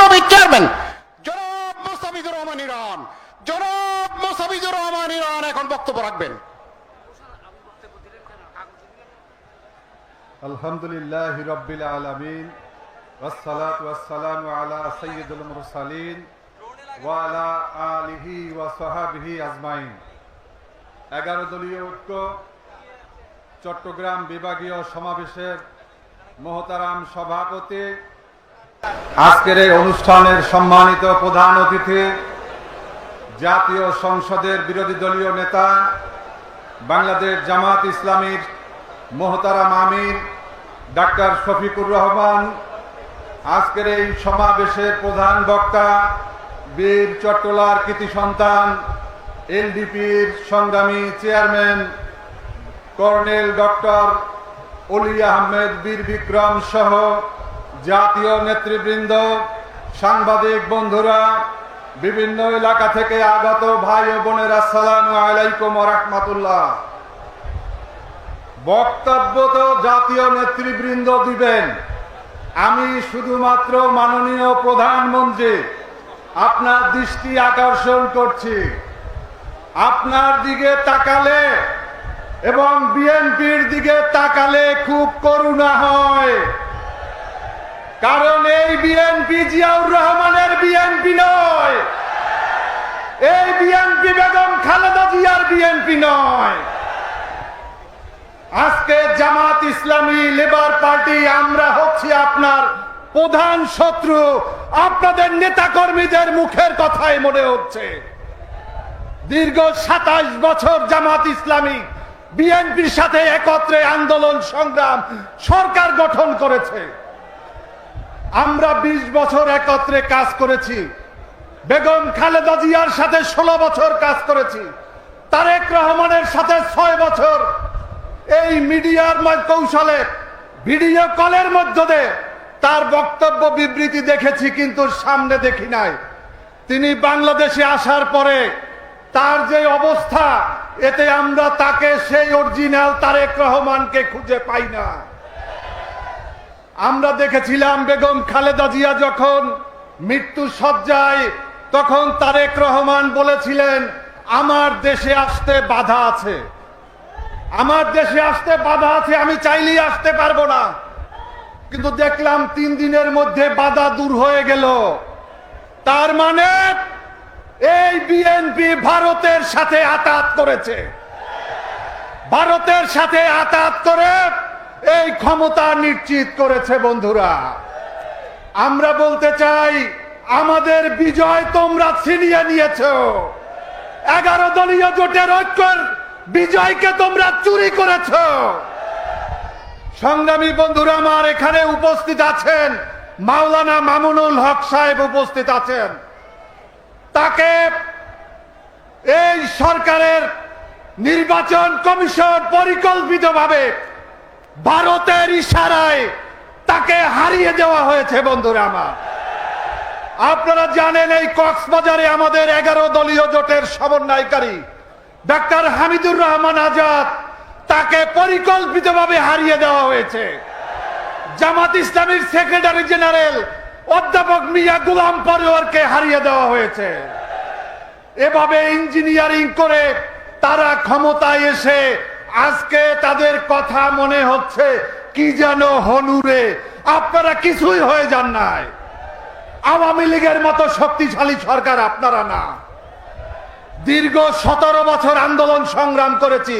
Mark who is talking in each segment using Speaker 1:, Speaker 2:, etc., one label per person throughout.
Speaker 1: সাবেক চেয়ারম্যান জনাব মোস্তাফিজুর রহমান ইরান, জনাব মোস্তাফিজুর রহমান ইরান এখন বক্তব্য রাখবেন।
Speaker 2: আলহামদুলিল্লাহি রাব্বিল আলামিন ওয়াসসালাতু ওয়াসসালামু আলা সাইয়্যিদুল মুরসালিন ওয়া আলা আলিহি ওয়া সাহবিহি আজমাইন। 11 দলীয় ঐক্য চট্টগ্রাম বিভাগীয় সমাবেশের মহতারাম সভাপতি, আজকের এই অনুষ্ঠানের সম্মানিত প্রধান অতিথি, জাতীয় সংসদের বিরোধী দলীয় নেতা, বাংলাদেশ জামাত ইসলামীর মোহতারাম আমির ডাক্তার শফিকুর রহমান, আজকের এই সমাবেশের প্রধান বক্তা, বীর চট্টলার কৃতি সন্তান, এলডিপির সংগ্রামী চেয়ারম্যান কর্নেল ডক্টর অলি আহমেদ বীর বিক্রম সহ জাতীয় নেতৃবৃন্দ, সাংবাদিক বন্ধুরা, বিভিন্ন এলাকা থেকে আগত ভাই ও বোনেরা, আসসালামু আলাইকুম ওয়া রাহমাতুল্লাহ। বক্তব্য তো জাতীয় নেতৃবৃন্দ দিবেন, আমি শুধুমাত্র মাননীয় প্রধানমন্ত্রী আপনার দৃষ্টি আকর্ষণ করছি। আপনার দিকে তাকালে এবং বিএনপির দিকে তাকালে খুব করুণা হয়, কারণ এই বিএনপি জিয়াউর রহমানের বিএনপি নয়, এই বিএনপি বেগম খালেদা জিয়ার বিএনপি নয়। আজকে জামাত ইসলামী, লেবার পার্টি, আমরা হচ্ছি আপনার প্রধান শত্রু। আপনাদের নেতা কর্মীদের মুখের কথাই মনে হচ্ছে। দীর্ঘ 27 বছর জামাত ইসলামী বিএনপির সাথে একত্রে আন্দোলন সংগ্রাম সরকার গঠন করেছে। আমরা 20 বছর একত্রে কাজ করেছি। বেগম খালেদা জিয়ার সাথে 16 বছর কাজ করেছি। তারেক রহমানের সাথে 6 বছর এই মিডিয়ার কৌশলে ভিডিও কলের মধ্য দিয়ে তার বক্তব্য বিবৃতি দেখেছি, কিন্তু সামনে দেখি নাই। তিনি বাংলাদেশে আসার পরে তার যে অবস্থা, এতে আমরা তাকে সেই অরিজিনাল তারেক রহমানকে খুঁজে পাই না। আমরা দেখেছিলাম বেগম খালেদা জিয়া যখন মৃত্যু শয্যায়, তখন তারেক রহমান বলেছিলেন আমার দেশে আসতে বাধা আছে, আমার দেশে আসতে বাধা আছে, আমি চাইলেই আসতে পারবো না। কিন্তু দেখলাম 3 দিনের মধ্যে বাধা দূর হয়ে গেল। তার মানে এই বিএনপি ভারতের সাথে আতাত করেছে, ভারতের সাথে আতাত করে এই ক্ষমতা নিশ্চিত করেছে। বন্ধুরা, আমরা বলতে চাই, আমাদের বিজয় তোমরা ছিনিয়ে নিয়েছো। 11 দলীয় জোটের ঐক্যের বিজয়কে তোমরা চুরি করেছ। সংগ্রামী বন্ধুরা আমার, এখানে উপস্থিত আছেন মাওলানা মামুনুল হক সাহেব, উপস্থিত আছেন। তাকে এই সরকারের নির্বাচন কমিশন পরিকল্পিতভাবে ভারতের ইশারায় তাকে হারিয়ে দেওয়া হয়েছে। বন্ধুরা আমার, আপনারা জানেন এই কক্সবাজারে আমাদের 11 দলীয় জোটের সমন্বয়কারী ডাক্তার হামিদুর রহমান আজাদ, তাকে পরিকল্পিতভাবে হারিয়ে দেওয়া হয়েছে। জামাত ইসলামীর সেক্রেটারি জেনারেল অধ্যাপক মিয়া গোলাম পরোয়ারকে হারিয়ে দেওয়া হয়েছে। এভাবে ইঞ্জিনিয়ারিং করে তারা ক্ষমতায় এসে আজকে তাদের কথা মনে হচ্ছে কি যেন হনুরে। আপনারা কিছুই হয়ে যান নাই। আওয়ামী লীগের মতো শক্তিশালী সরকার আপনারা না। দীর্ঘ 17 বছর আন্দোলন সংগ্রাম করেছি।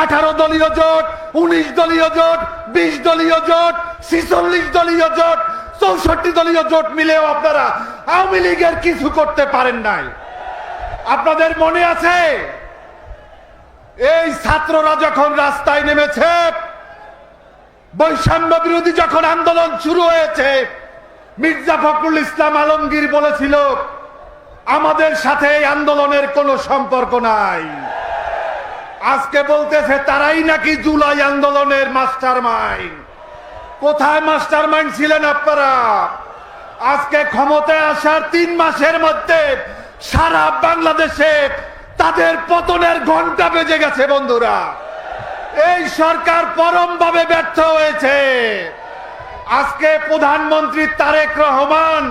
Speaker 2: 18 দলীয় জোট, 19 দলীয় জোট, 20 দলীয় জোট, 46 দলীয় জোট, 64 দলীয় জোট মিলেও আপনারা আওয়ামী লীগের কিছু করতে পারেন নাই। আপনাদের মনে আছে এই ছাত্ররা যখন রাস্তায় নেমেছে, বৈষম্য বিরোধী যখন আন্দোলন শুরু হয়েছে, মির্জা ফখরুল ইসলাম আলমগীর বলেছিল আমাদের সাথে এই আন্দোলনের কোনো সম্পর্ক নাই। আজকে বলতেছে তারাই নাকি জুলাই আন্দোলনের মাস্টারমাইন্ড। কোথায় মাস্টারমাইন্ড ছিলেন আপনারা? আজকে ক্ষমতায় আসার 3 মাসের মধ্যে সারা বাংলাদেশে তাদের পতনের ঘন্টা বেজে গেছে। বন্ধুরা, এই সরকার পরমভাবে ব্যর্থ হয়েছে। আজকে প্রধানমন্ত্রী তারেক রহমান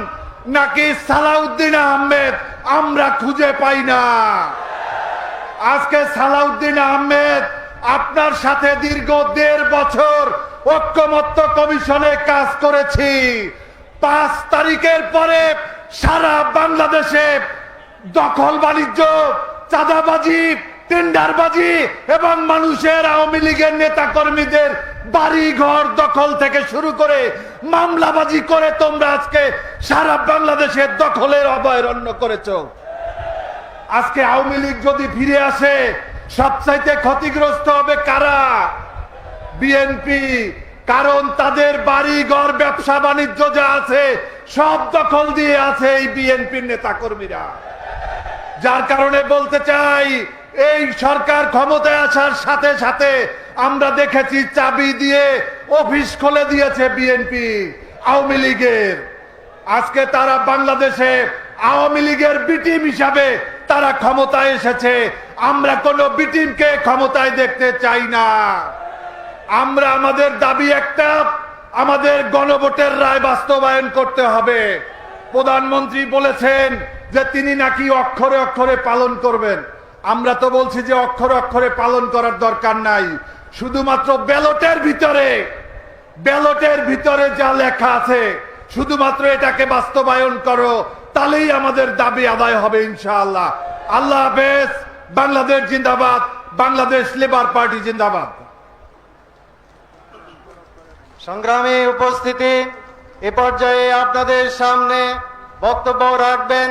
Speaker 2: নাকি সালাউদ্দিন আহমেদ আমরা খুঁজে পাই না। আজকে সালাউদ্দিন আহমেদ আপনার সাথে দীর্ঘ 1.5 বছর ঐক্যমত্য কমিশনে কাজ করেছি। 5 তারিখের পরে সারা বাংলাদেশে দখল বাণিজ্য, চাঁদাবাজি, টেন্ডারবাজি এবং মানুষের আওয়ামী লীগের নেতা কর্মীদের বাড়ি ঘর দখল থেকে শুরু করে মামলাবাজি করে তোমরা আজকে সারা বাংলাদেশের দখলের অভয়ারণ্য করেছো। আজকে আওয়ামী লীগ যদি ফিরে আসে সবচাইতে ক্ষতিগ্রস্ত হবে কারা? বিএনপি। কারণ তাদের বাড়ি ঘর, ব্যবসা বাণিজ্য যা আছে সব দখল দিয়ে আছে এই বিএনপির নেতা কর্মীরা। যার কারণে বলতে চাই, এই সরকার ক্ষমতায় আসার সাথে সাথে আমরা দেখেছি চাবি দিয়ে অফিস খুলে দিয়েছে বিএনপি আওয়ামী লীগের। আজকে তারা বাংলাদেশে আওয়ামী লীগের বি টিম হিসাবে তারা ক্ষমতায় এসেছে। আমরা কোনো বি টিমকে ক্ষমতায় দেখতে চাই না। আমরা আমাদের দাবি একটা, আমাদের গণভোটের রায় বাস্তবায়ন করতে হবে। প্রধানমন্ত্রী বলেছেন যে তিনি নাকি অক্ষরে অক্ষরে পালন করবেন। আমরা তো বলছি যে অক্ষরে অক্ষরে পালন করার দরকার নাই, শুধুমাত্র ব্যালটের ভিতরে যা লেখা আছে শুধুমাত্র এটাকে বাস্তবায়ন করো, তাহলেই আমাদের দাবি আদায় হবে ইনশাআল্লাহ। আল্লাহ হাফেজ। বাংলাদেশ জিন্দাবাদ। বাংলাদেশ লেবার পার্টি জিন্দাবাদ।
Speaker 3: সংগ্রামী উপস্থিতি, এ পর্যায়ে আপনাদের সামনে বক্তব্য রাখবেন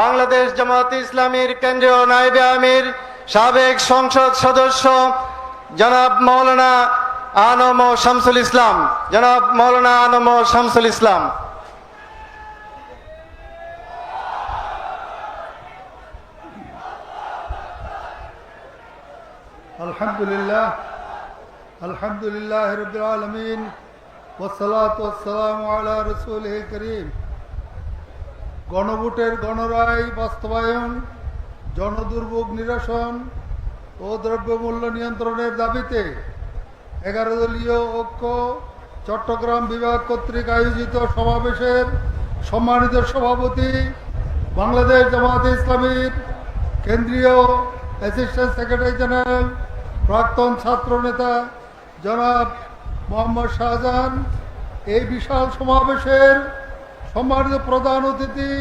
Speaker 3: বাংলাদেশ জামায়াতে ইসলামীর কেন্দ্রীয় নায়েবে আমির, সাবেক সংসদ সদস্য জনাব মৌলানা আনম শামসুল ইসলাম। জনাব মৌলানা আনম শামসুল ইসলাম।
Speaker 4: আলহামদুলিল্লাহ, আলহামদুলিল্লাহ রাব্বিল আলামিন, ওয়াসসালাতু ওয়াসসালামু আলা রাসূলিল কারীম। গণভোটের গণরায় বাস্তবায়ন, জনদুর্ভোগ নিরসন ও দ্রব্যমূল্য নিয়ন্ত্রণের দাবিতে 11 দলীয় ঐক্য চট্টগ্রাম বিভাগ কর্তৃক আয়োজিত সমাবেশের সম্মানিত সভাপতি, বাংলাদেশ জামায়াতে ইসলামীর কেন্দ্রীয় অ্যাসিস্ট্যান্ট সেক্রেটারি জেনারেল, প্রাক্তন ছাত্র নেতা জনাব মোহাম্মদ শাহজাহান, এই বিশাল সমাবেশের সম্মানিত প্রধান অতিথি,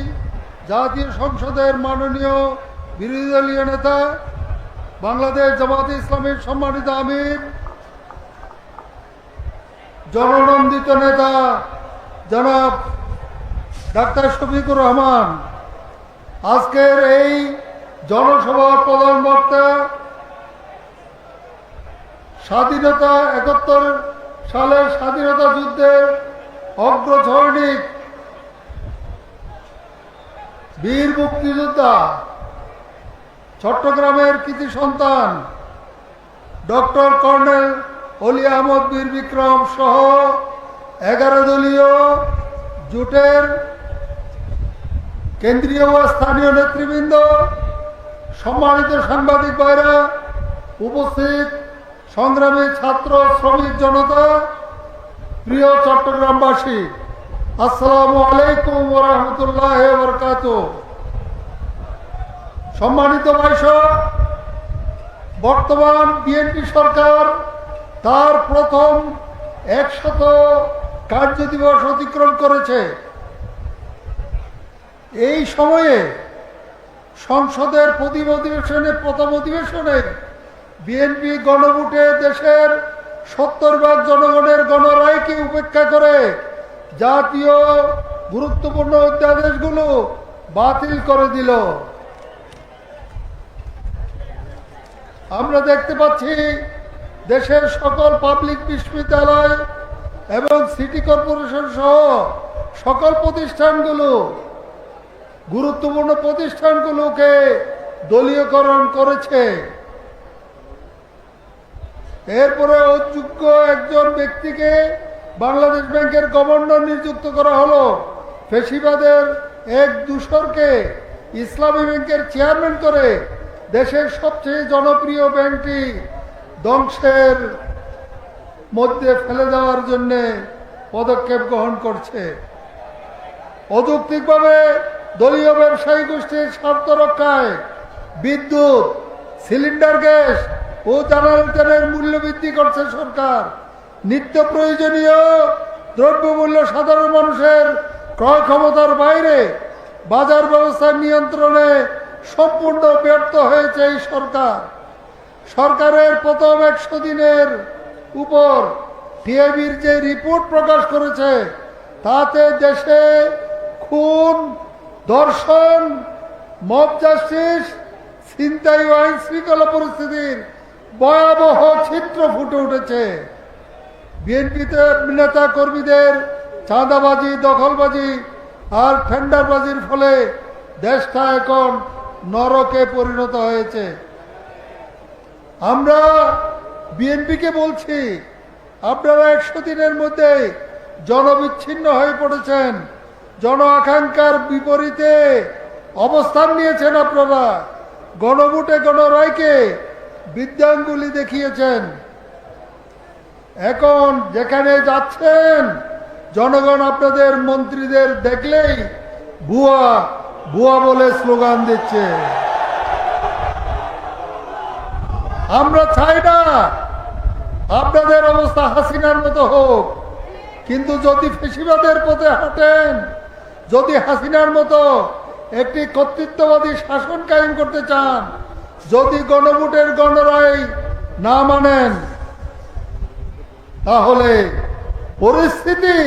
Speaker 4: জাতীয় সংসদের মাননীয় বিরোধী দলীয় নেতা, বাংলাদেশ জামায়াতে ইসলামীর সম্মানিত আমির, জননন্দিত নেতা জনাব ডাক্তার শফিকুর রহমান, আজকের এই জনসভার প্রধান বক্তা, স্বাধীনতা 71 সালের স্বাধীনতা যুদ্ধের অগ্রসৈনিক, বীর মুক্তিযোদ্ধা, চট্টগ্রামের কৃতি সন্তান ডক্টর কর্নেল অলি আহমদ বীর বিক্রম সহ 11 দলীয় জোটের কেন্দ্রীয় ও স্থানীয় নেতৃবৃন্দ, সম্মানিত সাংবাদিক ভাইরা, উপস্থিত সংগ্রামী ছাত্র শ্রমিক জনতা, প্রিয় চট্টগ্রামবাসী, আসসালামু আলাইকুম ওয়া রাহমাতুল্লাহি ওয়া বারাকাতুহু। সম্মানিত ভাইসব, বর্তমান বিএনপি সরকার তার প্রথম 100 কার্যদিবস অতিক্রম করেছে। এই সময়ে সংসদের প্রথম অধিবেশনে বিএনপি গণভোটে দেশের 70% জনগণের গণরায়কে উপেক্ষা করে জাতীয় গুরুত্বপূর্ণ অধ্যাদেশগুলো বাতিল করে দিল। আমরা দেখতে পাচ্ছি দেশের সকল পাবলিক বিশ্ববিদ্যালয় এবং সিটি কর্পোরেশন সহ সকল প্রতিষ্ঠানগুলো, গুরুত্বপূর্ণ প্রতিষ্ঠানগুলোকে দলীয়করণ করেছে। এরপরে অযোগ্য একজন ব্যক্তিকে বাংলাদেশ ব্যাংকের গভর্নর নিযুক্ত করা হলো। ফেসিবাদের এক দূষরকে ইসলামী ব্যাংকের চেয়ারম্যান করে দেশের সবচেয়ে জনপ্রিয় ব্যাংকটি ধ্বংসের মধ্যে ফেলে দেওয়ার জন্য পদক্ষেপ গ্রহণ করছে। অযৌক্তিকভাবে দলীয় ব্যবসায়ী গোষ্ঠীর স্বার্থ রক্ষায় বিদ্যুৎ, সিলিন্ডার গ্যাস ও জ্বালানি তেলের মূল্য বৃদ্ধি করছে সরকার। নিত্য প্রয়োজনীয় দ্রব্যমূল্য সাধারণ মানুষের ক্রয় ক্ষমতার বাইরে বাজার ব্যবস্থা নিয়ন্ত্রণে সম্পূর্ণ ব্যর্থ হয়েছে এই সরকার। সরকারের প্রথম 100 দিনের উপর টিআইবির যে রিপোর্ট প্রকাশ করেছে তাতে দেশে খুন, ধর্ষণ, মব জাস্টিস, ছিনতাই ও আইন শৃঙ্খলা পরিস্থিতির ভয়াবহ চিত্র ফুটে উঠেছে। বিএনপিতে নেতা কর্মীদের চাঁদাবাজি, দখলবাজি আর টেন্ডারবাজির ফলে দেশটা এখন নরকে পরিণত হয়েছে। আমরা বিএনপিকে বলছি, আপনারা 100 দিনের মধ্যে জনবিচ্ছিন্ন হয়ে পড়েছেন, জন আকাঙ্ক্ষার বিপরীতে অবস্থান নিয়েছেন। আপনারা গণভোটে গণরায়কে বৃদ্ধাঙ্গুলি দেখিয়েছেন। এখন যেখানে যাচ্ছেন জনগণ আপনাদের মন্ত্রীদের দেখলেই ভুয়া ভুয়া বলে স্লোগান দিচ্ছে। আমরা চাই না আপনাদের অবস্থা হাসিনার মতো হোক, কিন্তু যদি ফেসিবাদের পথে হাঁটেন, যদি হাসিনার মতো একটি কর্তৃত্ববাদী শাসন কায়েম করতে চান, যদি গণভোটের গণরায় না মানেন, তাহলে পরিস্থিতি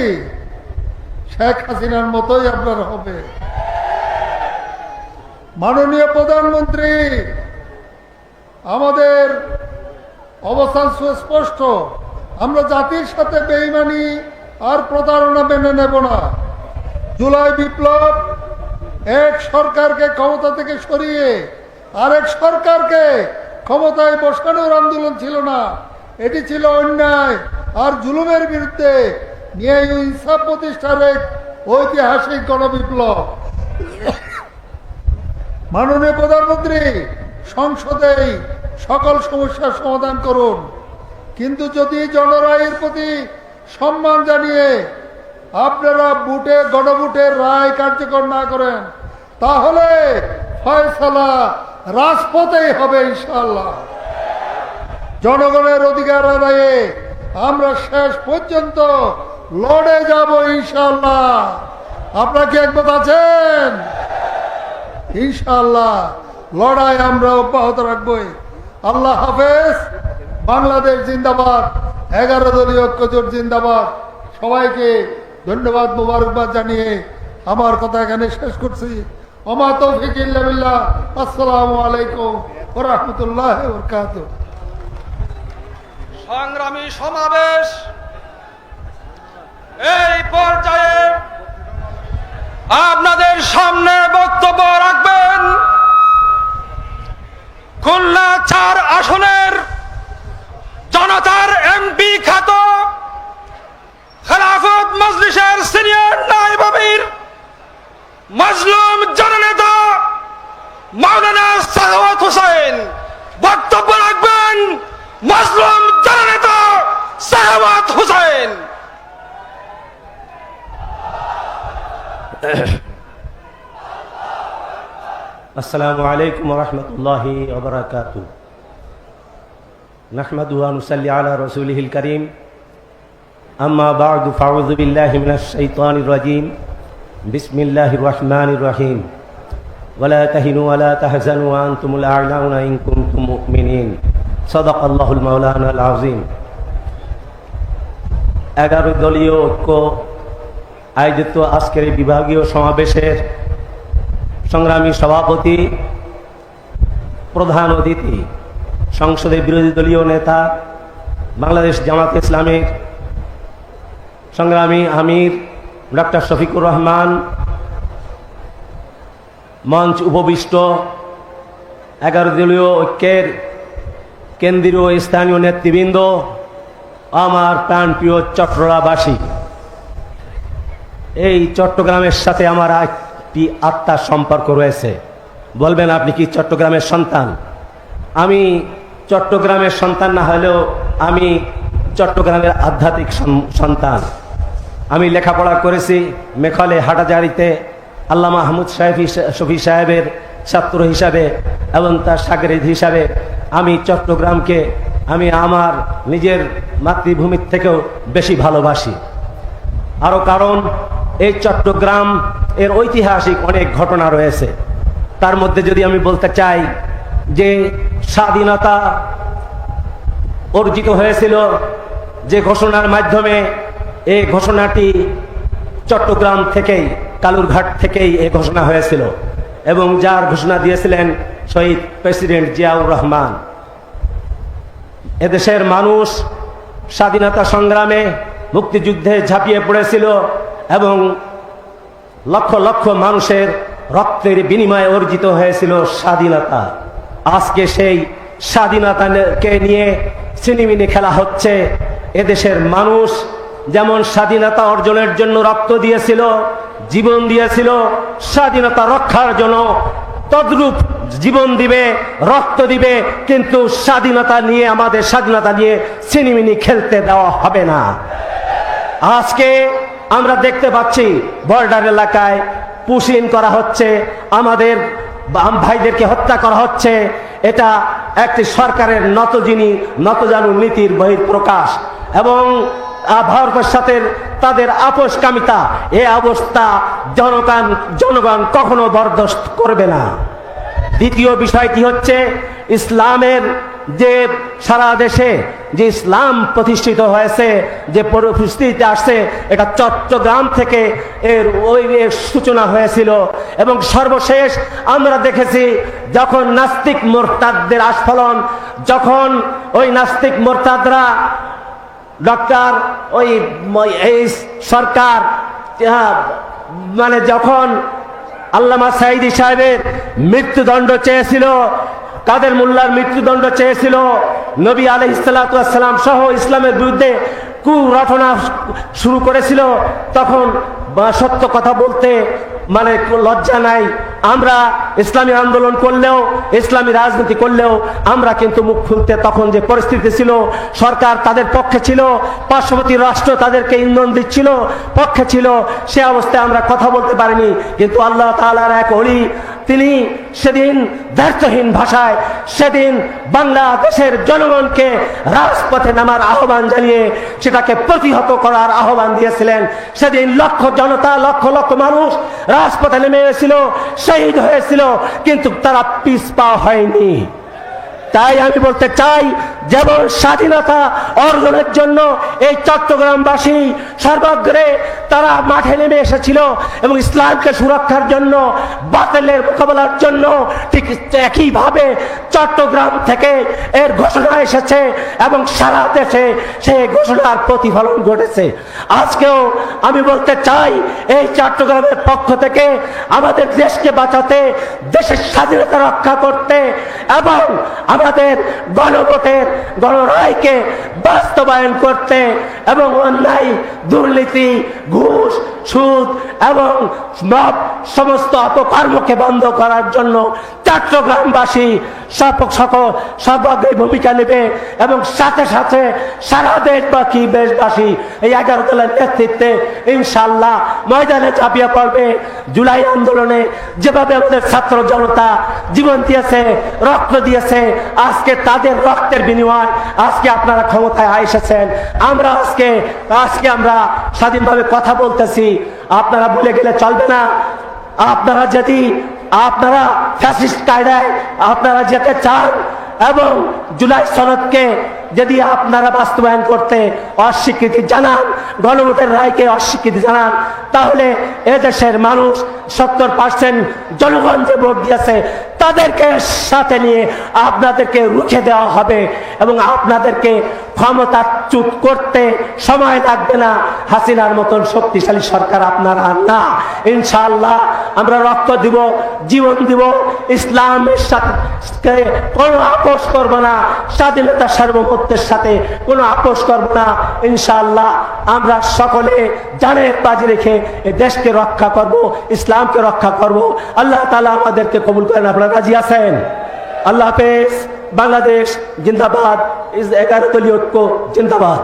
Speaker 4: শেখ হাসিনার মতোই আপনার হবে। মাননীয় প্রধানমন্ত্রী, আমাদের অবস্থান সুস্পষ্ট। আমরা জাতির সাথে বেইমানি আর প্রতারণা মেনে নেব না। জুলাই বিপ্লব এক সরকারকে ক্ষমতা থেকে সরিয়ে আরেক সরকারকে ক্ষমতায় বসানোর আন্দোলন ছিল না, এটি ছিল অন্যায় আর জুলুমের বিরুদ্ধে ন্যায় ও ইনসাফ প্রতিষ্ঠার এক ঐতিহাসিক গণবিপ্লব। মাননীয় প্রধানমন্ত্রী, সংসদেই সকল সমস্যার সমাধান করুন, কিন্তু যদি জনরায়ের প্রতি সম্মান জানিয়ে আপনারা গণভোটের রায় কার্যকর না করেন, তাহলে ফয়সালা রাজপথেই হবে ইনশাআল্লাহ। জনগণের অধিকার আদায়ে আমরা শেষ পর্যন্ত লড়ে যাব ইনশাআল্লাহ। আপনারা কি একমত আছেন? ইনশাআল্লাহ লড়াই আমরা অব্যাহত রাখবই। আল্লাহ হাফেজ। বাংলাদেশ জিন্দাবাদ। 11 দলীয় ঐক্যজোট জিন্দাবাদ। সবাইকে ধন্যবাদ, মোবারকবাদ জানিয়ে আমার কথা এখানে শেষ করছি। ওমা তৌফিক ইল্লা বিল্লাহ। আসসালামু আলাইকুম ওয়া রাহমাতুল্লাহি ওয়া বারাকাতুহু।
Speaker 5: সংগ্রামী সমাবেশ এই পর্যায়ে আপনাদের সামনে বক্তব্য রাখবেন খুলনা 4 আসনের জনতার এমপি খ্যাত খেলাফত মজলিসের সিনিয়র নায়েব আমির মাজলুম জননেতা মাওলানা সাখাওয়াত হোসেন। বক্তব্য রাখবেন মাজলুম জননেতা সাখাওয়াত হোসেন।
Speaker 6: আসসালামু আলাইকুম ওয়া রাহমাতুল্লাহি ওয়া বারাকাতুহু। নাহমাদুহু ওয়া নুসাল্লি আলা রাসূলিহিল কারীম। আম্মা বা'দু ফাউযু বিল্লাহি মিনাশ শাইতানির রাজীম। বিসমিল্লাহির রাহমানির রহিম। ওয়া লা তাহিনু ওয়া লা তাহজানু ওয়া আনতুমুল আ'লাউনা ইন কুনতুম মুমিনিন। সাদাকাল্লাহুল মাওলানাল আযীম। 11 দলীয় ঐক্য আয়োজিত আজকের এই বিভাগীয় সমাবেশের সংগ্রামী সভাপতি, প্রধান অতিথি, সংসদের বিরোধী দলীয় নেতা, বাংলাদেশ জামাত ইসলামের সংগ্রামী আমির ডক্টর শফিকুর রহমান, মঞ্চ উপবিষ্ট 11 দলীয় ঐক্যের কেন্দ্রীয় স্থানীয় নেতৃবৃন্দ, আমার প্রাণপ্রিয় চট্টগ্রামবাসী, এই চট্টগ্রামের সাথে আমার একটি আত্মার সম্পর্ক রয়েছে। বলবেন আপনি কি চট্টগ্রামের সন্তান? আমি চট্টগ্রামের সন্তান না হলেও আমি চট্টগ্রামের আধ্যাত্মিক সন্তান। আমি লেখাপড়া করেছি মেখলে হাটাজারিতে আল্লামা মাহমুদ শফি সাহেবের ছাত্র হিসাবে এবং তার শাগিরদ হিসাবে আমি চট্টগ্রামকে আমি আমার নিজের মাতৃভূমির থেকেও বেশি ভালোবাসি। আরও কারণ এই চট্টগ্রাম এর ঐতিহাসিক অনেক ঘটনা রয়েছে। তার মধ্যে যদি আমি বলতে চাই যে স্বাধীনতা অর্জিত হয়েছিল যে ঘোষণার মাধ্যমে, এই ঘোষণাটি চট্টগ্রাম থেকেই, কালুরঘাট থেকেই এই ঘোষণা হয়েছিল এবং যার ঘোষণা দিয়েছিলেন শহীদ প্রেসিডেন্ট জিয়াউর রহমান। এদেশের মানুষ স্বাধীনতা সংগ্রামে মুক্তিযুদ্ধে ঝাঁপিয়ে পড়েছিল এবং লক্ষ লক্ষ মানুষের রক্তের বিনিময়ে অর্জিত হয়েছিল স্বাধীনতা। আজকে সেই স্বাধীনতাকে নিয়ে ছিনিমিনি খেলা হচ্ছে। এদেশের মানুষ যেমন স্বাধীনতা অর্জনের জন্য রক্ত দিয়েছিল, জীবন দিয়েছিল, স্বাধীনতা রক্ষার জন্য তদ্রূপ জীবন দিবে, রক্ত দিবে, কিন্তু স্বাধীনতা নিয়ে, আমাদের স্বাধীনতা নিয়ে ছিনিমিনি খেলতে দেওয়া হবে না। আজকে আমরা দেখতে পাচ্ছি বর্ডার এলাকায় পুশিং করা হচ্ছে, আমাদের ভাইদেরকে হত্যা করা হচ্ছে। এটা একটি সরকারের নতজানু নীতির বহিঃপ্রকাশ এবং ভারতের সাথে তাদের আপোষকামিতা। এই অবস্থা জনগণ কখনো বরদাস্ত করবে না। দ্বিতীয় বিষয়টি হচ্ছে ইসলামের যে সারা দেশে যে ইসলাম প্রতিষ্ঠিত হয়েছে, যে পরিস্থিতিতে আসছে, এটা চট্টগ্রাম থেকে এর সূচনা হয়েছিল। এবং সর্বশেষ আমরা দেখেছি যখন নাস্তিক মোরতাদদের আস্ফলন, যখন ওই নাস্তিক মোরতাদরা ডক্টর এই সরকার যখন আল্লামা সাঈদী সাহেবের মৃত্যুদণ্ড চেয়েছিল, কাদের মোল্লার মৃত্যুদণ্ড চেয়েছিল, নবী আলাইহিসসালাতু ওয়াসসালাম সহ ইসলামের বিরুদ্ধে কুরটনা শুরু করেছিল, তখন সত্য কথা বলতে লজ্জা নাই। আমরা ইসলামী আন্দোলন করলেও, ইসলামী রাজনীতি করলেও আমরা কিন্তু মুখ খুলতে, তখন যে পরিস্থিতি ছিল, সরকার তাদের পক্ষে ছিল, পার্শ্ববর্তী রাষ্ট্র তাদেরকে ইন্ধন দিচ্ছিল, পক্ষে ছিল, সে অবস্থায় আমরা কথা বলতে পারিনি। কিন্তু আল্লাহ তাআলার এক ওলি, তিনি সেদিন দায়িত্বহীন ভাষায় সেদিন বাংলাদেশের জনগণকে রাজপথে নামার আহ্বান জানিয়ে সেটাকে প্রতিহত করার আহ্বান দিয়েছিলেন। সেদিন লক্ষ জনতা, লক্ষ লক্ষ মানুষ রাজপথে নেমে এসেছিল, শহীদ হয়েছিল, কিন্তু তারা পিছপা হয়নি। তাই আমি বলতে চাই, যেমন স্বাধীনতা অর্জনের জন্য এই চট্টগ্রামবাসী সর্বাগ্রে তারা মাঠে নেমে এসেছিল এবং ইসলামকে সুরক্ষার জন্য, বাতিলের মোকাবেলার জন্য, ঠিক একইভাবে চট্টগ্রাম থেকে এর ঘোষণা এসেছে এবং সারা দেশে সেই ঘোষণার প্রতিফলন ঘটেছে। আজকেও আমি বলতে চাই, এই চট্টগ্রামের পক্ষ থেকে আমাদের দেশকে বাঁচাতে, দেশের স্বাধীনতা রক্ষা করতে এবং আমাদের গণভোটের গণরায়কে বাস্তবায়ন করতে এবং অন্যায়, দুর্নীতি, ঘুষ, সুদ এবং সমস্ত অপকর্মকে বন্ধ করার জন্য চট্টগ্রামবাসী সর্বাগ্রে ভূমিকা নেবে এবং সাথে সাথে সারা দেশবাসী এই 11 দলের নেতৃত্বে ইনশাআল্লাহ ময়দানে ঝাঁপিয়ে পড়বে। জুলাই আন্দোলনে যেভাবে আমাদের ছাত্র জনতা জীবন দিয়েছে, রক্ত দিয়েছে, আজকে তাদের রক্তের বিনিময় আজকে আপনারা ক্ষমতায় এসেছেন। আমরা আজকে আমরা স্বাধীনভাবে কথা বলতেছি, আপনারা ভুলে গেলে চলবে না। আপনারা ফ্যাসিস্ট কায়দায় আপনারা যেতে চান এবং জুলাই সনদকে যদি আপনারা বাস্তবায়ন করতে অস্বীকৃতি জানান, গণভোটের রায়কে অস্বীকৃতি জানান, তাহলে এদেশের মানুষ 70% জনগণ যে ভোট দিয়েছে তাদেরকে সাথে নিয়ে আপনাদেরকে রুখে দেওয়া হবে এবং আপনাদেরকে ক্ষমতাচ্যুত করতে সময় লাগবে না। হাসিনার মতন শক্তিশালী সরকার আপনারা না। ইনশাআল্লাহ আমরা রক্ত দিব, জীবন দিব, ইসলামের সাথে কোনো আপোষ করবো না, স্বাধীনতা সার্বভৌমত্বের সাথে কোনো আপোষ করবো না। ইনশাআল্লাহ আমরা সকলে জানের বাজি রেখে এই দেশকে রক্ষা করব, ইসলামকে রক্ষা করব। আল্লাহ তাআলা আমাদেরকে কবুল করেন। আপনারা রাজি আছেন? আল্লাহ হাফেজ। বাংলাদেশ জিন্দাবাদ। 11 দলীয় ঐক্য জিন্দাবাদ।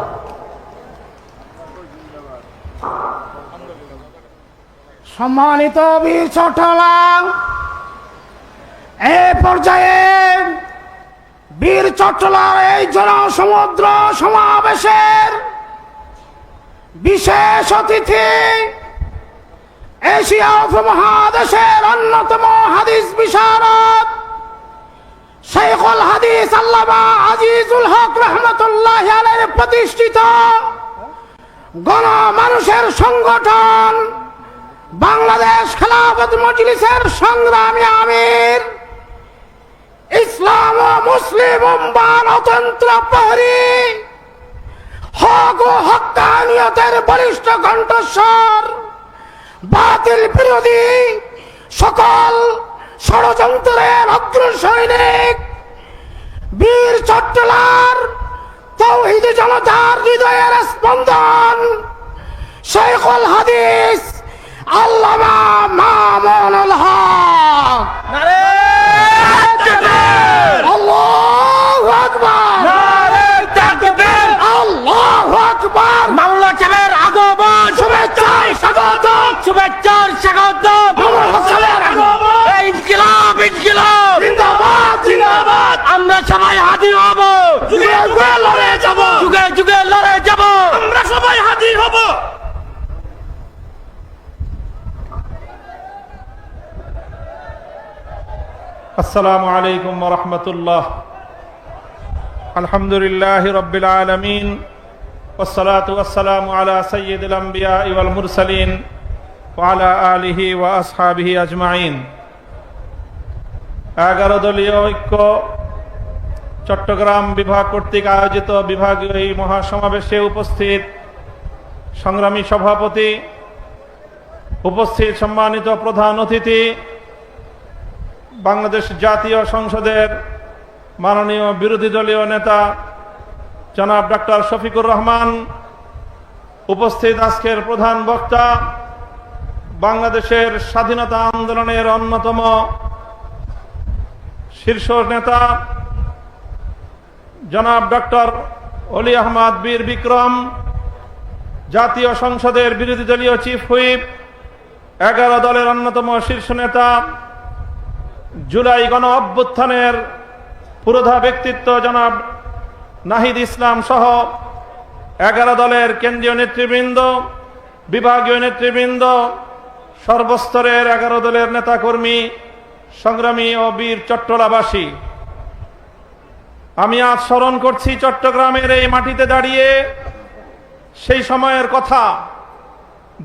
Speaker 7: সম্মানিত বীর চট্টলাং, এ পর্যায়ে বীর চট্টলার এই জনসমুদ্র সমাবেশের বিশেষ অতিথি এশিয়া উপমহাদেশের অন্যতম হাদিস বিশারদ শেখুল হাদিস আল্লামা আজিজুল হক রহমতুল্লাহ আলাইহির প্রতিষ্ঠিত গণমানুষের সংগঠন বাংলাদেশ খেলাফত মজলিসের সংগ্রামী আমির, ইসলাম ও মুসলিম উম্মার অতন্ত্র প্রহরী, হক ও হক্কানিয়তের বলিষ্ঠ কণ্ঠস্বর, বাতিল বিরোধী সকল ষড়যন্ত্রের অগ্র সৈনিক, বীর চট্টলার তৌহিদি জনতার হৃদয়ের স্পন্দন, শেখুল হাদিস আল্লামা মামুনুল হক। আল্লাহু আকবার, আল্লাহু আকবার।
Speaker 5: মাওলানা সাহেবের আগমন,
Speaker 7: শুভেচ্ছায় স্বাগতম,
Speaker 5: শুভেচ্ছার স্বাগতম।
Speaker 7: মামুনুল হকের আগমন।
Speaker 5: ইনকিলাব, ইনকিলাব,
Speaker 7: জিন্দাবাদ, জিন্দাবাদ।
Speaker 5: আমরা সবাই হাজির হব,
Speaker 7: যুগে যুগে লড়ে যাব,
Speaker 5: যুগে যুগে লড়ে যাব,
Speaker 7: আমরা সবাই হাজির হব।
Speaker 2: আসসালামু আলাইকুম ওয়া রাহমাতুল্লাহ। আলহামদুলিল্লাহি রাব্বিল আলামিন, ওয়াসসালাতু ওয়াসসালামু আলা সাইয়্যিদিল আমবিয়া ওয়াল মুরসালিন ওয়া আলা আলিহি ওয়া আসহাবিহি আজমাইন। 11 দলীয় ঐক্য চট্টগ্রাম বিভাগ কর্তৃক আয়োজিত বিভাগীয় এই মহাসমাবেশে উপস্থিত সংগ্রামী সভাপতি, উপস্থিত সম্মানিত প্রধান অতিথি, বাংলাদেশ জাতীয় সংসদের মাননীয় বিরোধী দলীয় নেতা জনাব ডক্টর শফিকুর রহমান, উপস্থিত আজকের প্রধান বক্তা, বাংলাদেশের স্বাধীনতা আন্দোলনের অন্যতম শীর্ষ নেতা জনাব ডক্টর অলি আহমদ বীর বিক্রম, জাতীয় সংসদের বিরোধী দলীয় চিফ হুইপ, 11 দলের অন্যতম শীর্ষ নেতা, জুলাই গণ অভ্যুত্থানের পুরোধা ব্যক্তিত্ব জনাব নাহিদ ইসলাম সহ 11 দলের কেন্দ্রীয় নেতৃবৃন্দ, বিভাগীয় নেতৃবৃন্দ, সর্বস্তরের 11 দলের নেতাকর্মী, সংগ্রামী ও বীর চট্টলাবাসী, আমি আজ স্মরণ করছি চট্টগ্রামের এই মাটিতে দাঁড়িয়ে সেই সময়ের কথা।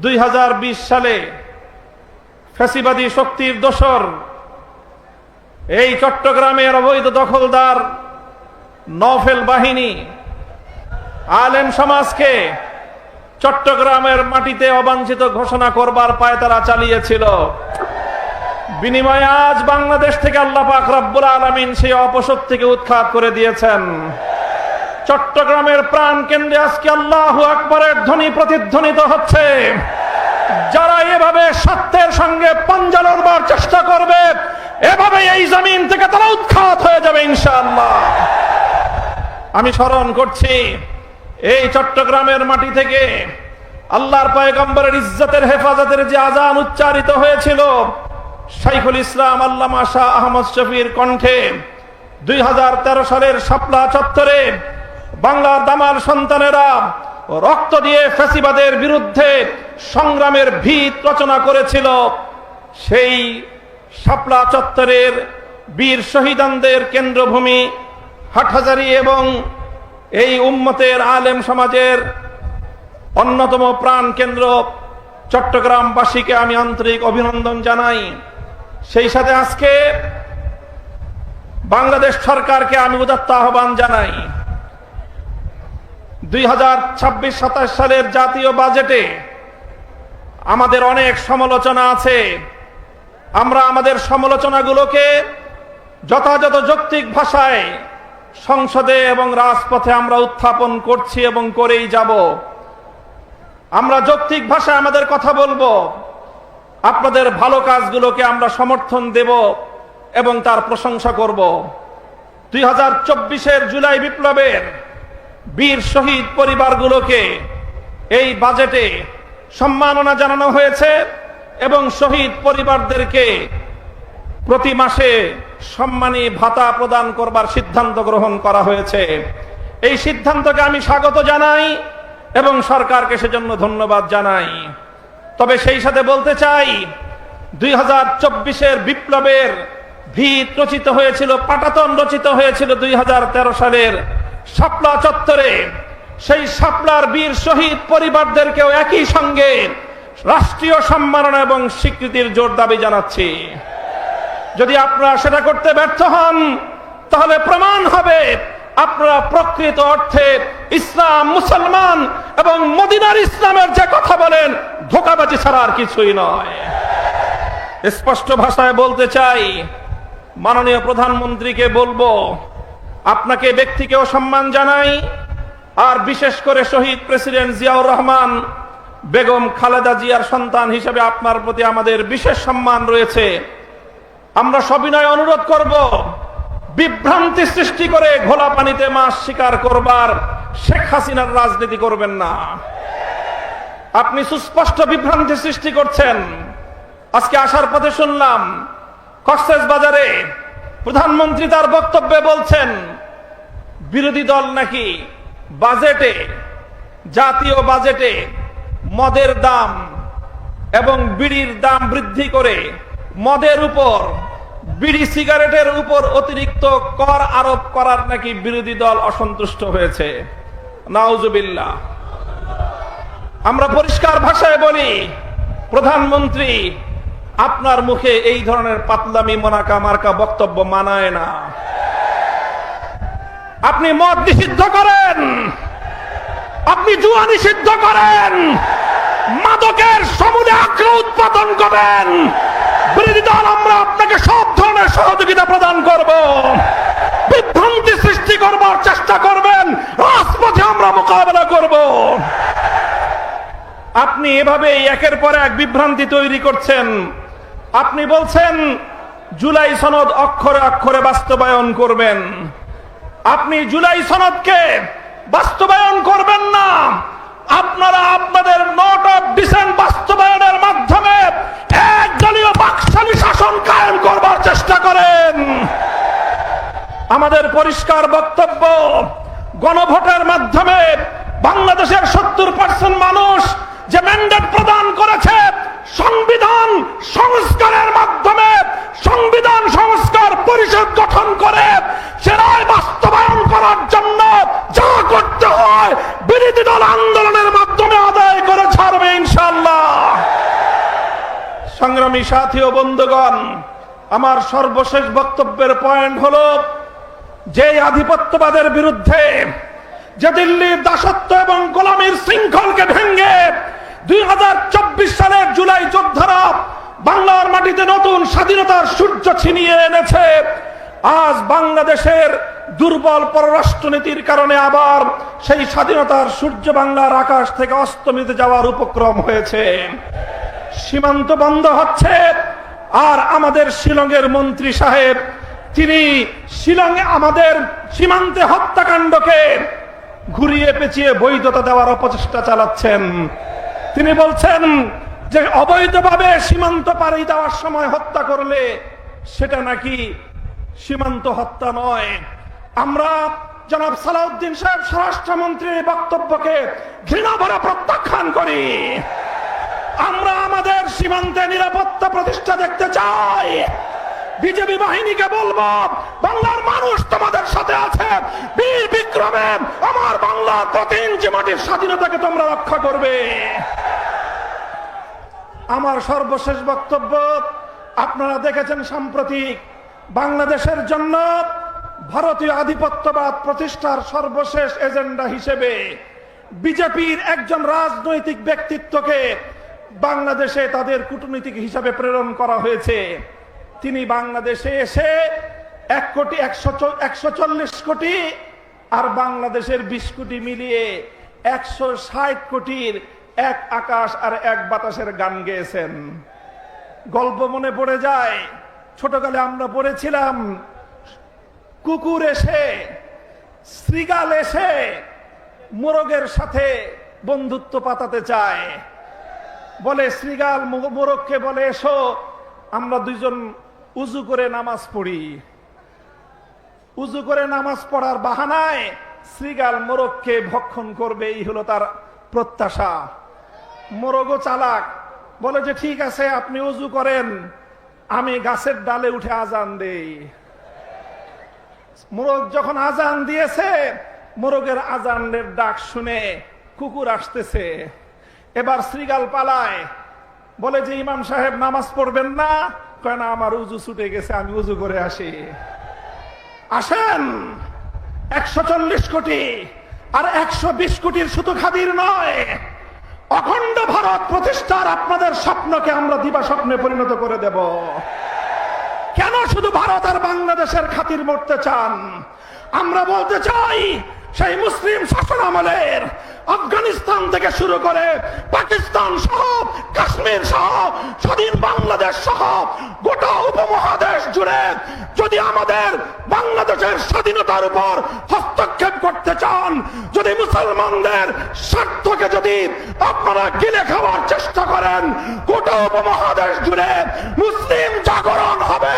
Speaker 2: 2020 সালে ফ্যাসিবাদী শক্তির দোসর এই চট্টগ্রামের অবৈধ দখলদার নওফেল বাহিনী আলেম সমাজকে চট্টগ্রামের মাটিতে অবাঞ্ছিত ঘোষণা করবার পায়তারা চালিয়েছিল। বিনিময়ে আজ বাংলাদেশ থেকে আল্লাহ পাক রব্বুল আলামিন সেই অপশক্তিকে উৎখাত করে দিয়েছেন। চট্টগ্রামের প্রাণ কেন্দ্রে আজকে আল্লাহু আকবরের ধ্বনি প্রতিধ্বনিত হচ্ছে। যারা এভাবে সত্যের সঙ্গে পাঞ্জা লড়বার চেষ্টা করবে, এভাবে এই জমিন থেকে তারা উৎখাত হয়ে যাবে ইনশাআল্লাহ। আমি স্মরণ করছি এই চট্টগ্রামের মাটি থেকে আল্লাহর পয়গম্বরের ইজ্জতের হেফাজতের যে আযান উচ্চারিত হয়েছিল শাইখুল ইসলাম আল্লামা শাহ আহমদ শফির কণ্ঠে 2013 সালের শাপলা চত্বরে বাংলার দামাল সন্তানেরা রক্ত দিয়ে ফ্যাসিবাদের বিরুদ্ধে সংগ্রামের ভিত রচনা করেছিল। সেই শাপলা চত্বরের বীর শহীদানদের কেন্দ্রভূমি হাটহাজারী এবং এই উম্মতের আলেম সমাজের অন্যতম প্রাণ কেন্দ্র চট্টগ্রামবাসীকে আমি আন্তরিক অভিনন্দন জানাই। সেই সাথে আজকে বাংলাদেশ সরকারকে আমি উদাত্ত আহ্বান জানাই। 2026-27 সালের জাতীয় বাজেটে আমাদের অনেক সমালোচনা আছে। আমরা আমাদের সমালোচনাগুলোকে যথাযথ যৌক্তিক ভাষায় সংসদে এবং রাজপথে আমরা উত্থাপন করছি এবং করেই যাব। আমরা যৌক্তিক ভাষায় আমাদের কথা বলবো, আপনাদের ভালো কাজগুলোকে আমরা সমর্থন দেব এবং তার প্রশংসা করব। 2024-এর জুলাই বিপ্লবের বীর শহীদ পরিবারগুলোকে এই বাজেটে
Speaker 8: সম্মাননা জানানো হয়েছে এবং শহীদ পরিবারদেরকে প্রতি মাসে সম্মানী ভাতা প্রদান করবার সিদ্ধান্ত গ্রহণ করা হয়েছে। এই সিদ্ধান্তকে আমি স্বাগত জানাই এবং সরকারকে সেজন্য ধন্যবাদ জানাই। তবে সেই সাথে বলতে চাই, 2024-এর বিপ্লবের ভিত রচিত হয়েছিল, পাটাতন রচিত হয়েছিল 2013 সালের শাপলা চত্বরে। সেই শাপলার বীর শহীদ পরিবারদেরকেও একই সঙ্গে রাষ্ট্রীয় সম্মাননা এবং স্বীকৃতির জোর দাবি জানাচ্ছি। যদি আপনারা সেটা করতে ব্যর্থ হন, তাহলে প্রমাণ হবে আপনারা প্রকৃত অর্থে ইসলাম, মুসলমান এবং মদিনার ইসলামের যে কথা বলেন, ধোঁকাবাজি ছাড়া আর কিছুই নয়। স্পষ্ট ভাষায় বলতে চাই, মাননীয় প্রধানমন্ত্রীকে বলবো, আপনাকে ব্যক্তিকেও সম্মান জানাই, আর বিশেষ করে শহীদ প্রেসিডেন্ট জিয়াউর রহমান বেগম খালেদা জিয়ার সন্তান হিসেবে আপনার প্রতি আমাদের বিশেষ সম্মান রয়েছে। আমরা সবিনয় অনুরোধ করব, বিভ্রান্তি সৃষ্টি করে ঘোলা পানিতে মাছ শিকার করবার শেখ হাসিনার রাজনীতি করবেন না। আপনি সুস্পষ্ট বিভ্রান্তি সৃষ্টি করছেন। আজকে আসার পথে শুনলাম কক্সবাজারে প্রধানমন্ত্রী তার বক্তব্যে বলছেন বিরোধী দল নাকি বাজেটে, জাতীয় বাজেটে মদের দাম এবং বিড়ির দাম বৃদ্ধি করে মদের উপর, বিড়ি সিগারেটের উপর অতিরিক্ত কর আরোপ করার নাকি বিরোধী দল অসন্তুষ্ট হয়েছে। নাউজুবিল্লাহ। আমরা পরিষ্কার ভাষায় বলি, প্রধানমন্ত্রী, আপনার মুখে এই ধরনের পাতলামি মোনাকা মার্কা বক্তব্য মানায় না। আপনি মদ নিষিদ্ধ করেন, আপনি জুয়া নিষিদ্ধ করেন, মাদকের সমূলে আগ্রহ উৎপাদন করেন। বিরোধী দল আমরা আপনাকে সব ধরনের সহযোগিতা প্রদান করব। বিভ্রান্তি সৃষ্টি করবার চেষ্টা করবেন, রাজপথে আমরা মোকাবেলা করব। আপনি এভাবে একের পর এক বিভ্রান্তি তৈরি করছেন। আপনি বলছেন জুলাই সনদ অক্ষরে অক্ষরে বাস্তবায়ন করবেন। আপনি জুলাই সনদকে বাস্তবায়ন করবেন না। আপনারা আপনাদের নোট অফ ডিসেন্ট বাস্তবায়নের মাধ্যমে একদলীয় বাকশালী শাসন কায়েম করবার চেষ্টা করেন। আমাদের পরিষ্কার বক্তব্য, গণভোটের মাধ্যমে বাংলাদেশের 70% মানুষ যে ম্যান্ডেট প্রদান করেছে, সংবিধান সংস্কারের মাধ্যমে সংবিধান সংস্কার পরিষদ গঠন করে সে রায় বাস্তবায়ন করার জন্য যা করতে হয় বিরোধী দল আন্দোলনের মাধ্যমে আদায় করে ছাড়বে ইনশাআল্লাহ। সংগ্রামী সাথী ও বন্ধুগণ, আমার সর্বশেষ বক্তব্যের পয়েন্ট হলো, যে আধিপত্যবাদের বিরুদ্ধে, যে দিল্লির দাসত্ব এবং গোলামীর শৃঙ্খলকে ভেঙে 2024 সালের জুলাই যোদ্ধারা বাংলার মাটিতে নতুন স্বাধীনতার সূর্য ছিনিয়ে এনেছে, আজ বাংলাদেশের দুর্বল পররাষ্ট্রনীতির কারণে আবার সেই স্বাধীনতার সূর্য বাংলার আকাশ থেকে অস্তমিত যাওয়ার উপক্রম হয়েছে। সীমান্ত বন্ধ হচ্ছে, আর আমাদের শিলংয়ের মন্ত্রী সাহেব, তিনি শিলংয়ে আমাদের সীমান্তে হত্যাকাণ্ডকে ঘুরিয়ে পেঁচিয়ে বৈধতা দেওয়ার অপচেষ্টা চালাচ্ছেন। তিনি বলছেন যে অবৈধভাবে সীমান্ত পাড়ি দেওয়ার সময় হত্যা করলে সেটা নাকি সীমান্ত হত্যা নয়। আমরা জনাব সালাউদ্দিন সাহেব স্বরাষ্ট্রমন্ত্রীর বক্তব্যকে ঘৃণা ভরে প্রত্যাখ্যান করি। আমরা আমাদের সীমান্তে নিরাপত্তা প্রতিষ্ঠা দেখতে চাই। বিজেপি বাহিনীকে বলবো, বাংলার মানুষ তোমাদের সাথে আছে, বীর বিক্রমে আমার বাংলার প্রতি ইঞ্চি মাটির স্বাধীনতাকে তোমরা রক্ষা করবে। আমার সর্বশেষ বক্তব্য, আপনারা দেখেছেন সাম্প্রতিক বাংলাদেশের জন্য ভারতীয় আধিপত্যবাদ প্রতিষ্ঠার সর্বশেষ এজেন্ডা হিসেবে বিজেপির একজন রাজনৈতিক ব্যক্তিত্বকে বাংলাদেশে তাদের কূটনীতিক হিসাবে প্রেরণ করা হয়েছে। তিনি বাংলাদেশে এসে 140 কোটি আর বাংলাদেশের 20 কোটি মিলিয়ে 160 কোটির এক আকাশ আর এক বাতাসের গান গেয়েছেন। গল্প মনে পড়ে যায়, ছোটকালে আমরা পড়েছিলাম, কুকুর এসে, শ্রীগাল এসে মোরগের সাথে বন্ধুত্ব পাতাতে চায়, বলে শ্রীগাল মোরগকে বলে, এসো আমরা দুইজন উজু করে নামাজ পড়ি। উজু করে নামাজ পড়ার বাহানায় শ্রীগাল মোরগকে ভক্ষণ করবে, এই হলো তার প্রত্যাশা। মোরগও চালাক, বলে যে ঠিক আছে আপনি উজু করেন, আমি গাছের ডালে উঠে আজান দেই। মোরগ যখন আজান দিয়েছে, মোরগের আজানের ডাক শুনে কুকুর আসতেছে। এবার শ্রীগাল পালায়, বলে যে ইমাম সাহেব নামাজ পড়বেন না? কয় না, আমার উজু ছুটে গেছে, আমি উজু করে আসি। আসেন 140 কোটি আর 120 কোটির শুধু খাদির নয়, অখণ্ড ভারত প্রতিষ্ঠার আপনাদের স্বপ্নকে আমরা দিবা স্বপ্নে পরিণত করে দেব। কেন শুধু ভারত আর বাংলাদেশের খাতির মরতে চান? আমরা বলতে চাই, সেই মুসলিম শাসন আমলের আফগানিস্তান থেকে শুরু করে পাকিস্তান সহ, কাশ্মীর সহ, স্বাধীন বাংলাদেশ সহ গোটা উপমহাদেশ জুড়ে যদি আমাদের বাংলাদেশের স্বাধীনতার উপর হস্তক্ষেপ করতে চান, যদি মুসলমানদের স্বার্থকে যদি আপনারা গিলে খাওয়ার চেষ্টা করেন, গোটা উপমহাদেশ জুড়ে মুসলিম জাগরণ হবে,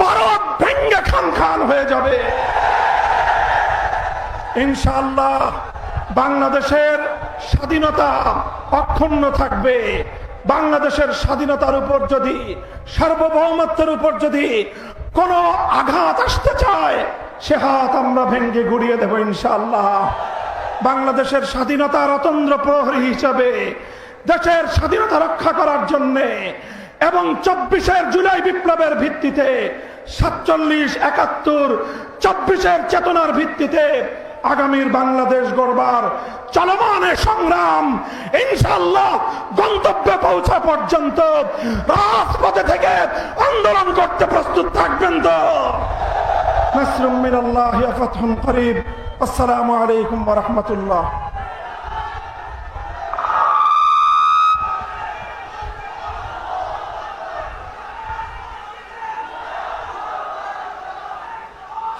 Speaker 8: ভারত ভেঙ্গে খান খান হয়ে যাবে। ইনশাআল্লাহ বাংলাদেশের স্বাধীনতা অক্ষুণ্ণ থাকবে। বাংলাদেশের স্বাধীনতার উপর যদি, সার্বভৌমত্বের উপর যদি কোনো আঘাত আসতে চায়, সে হাত আমরা ভেঙ্গে গুড়িয়ে দেব ইনশাআল্লাহ। বাংলাদেশের স্বাধীনতার অতন্দ্র প্রহরী হিসাবে দেশের স্বাধীনতা রক্ষা করার জন্যে এবং 24 জুলাই বিপ্লবের ভিত্তিতে 47, 71, 24 চেতনার ভিত্তিতে আগামীর বাংলাদেশ গড়বার চলমান সংগ্রাম ইনশাআল্লাহ গন্তব্যে পৌঁছা পর্যন্ত রাজপথে থেকে আন্দোলন করতে প্রস্তুত থাকবেন তো? নাসরুম মিনাল্লাহি ওয়া ফাতহুন করিব। আসসালামু আলাইকুম ওয়া রাহমাতুল্লাহ।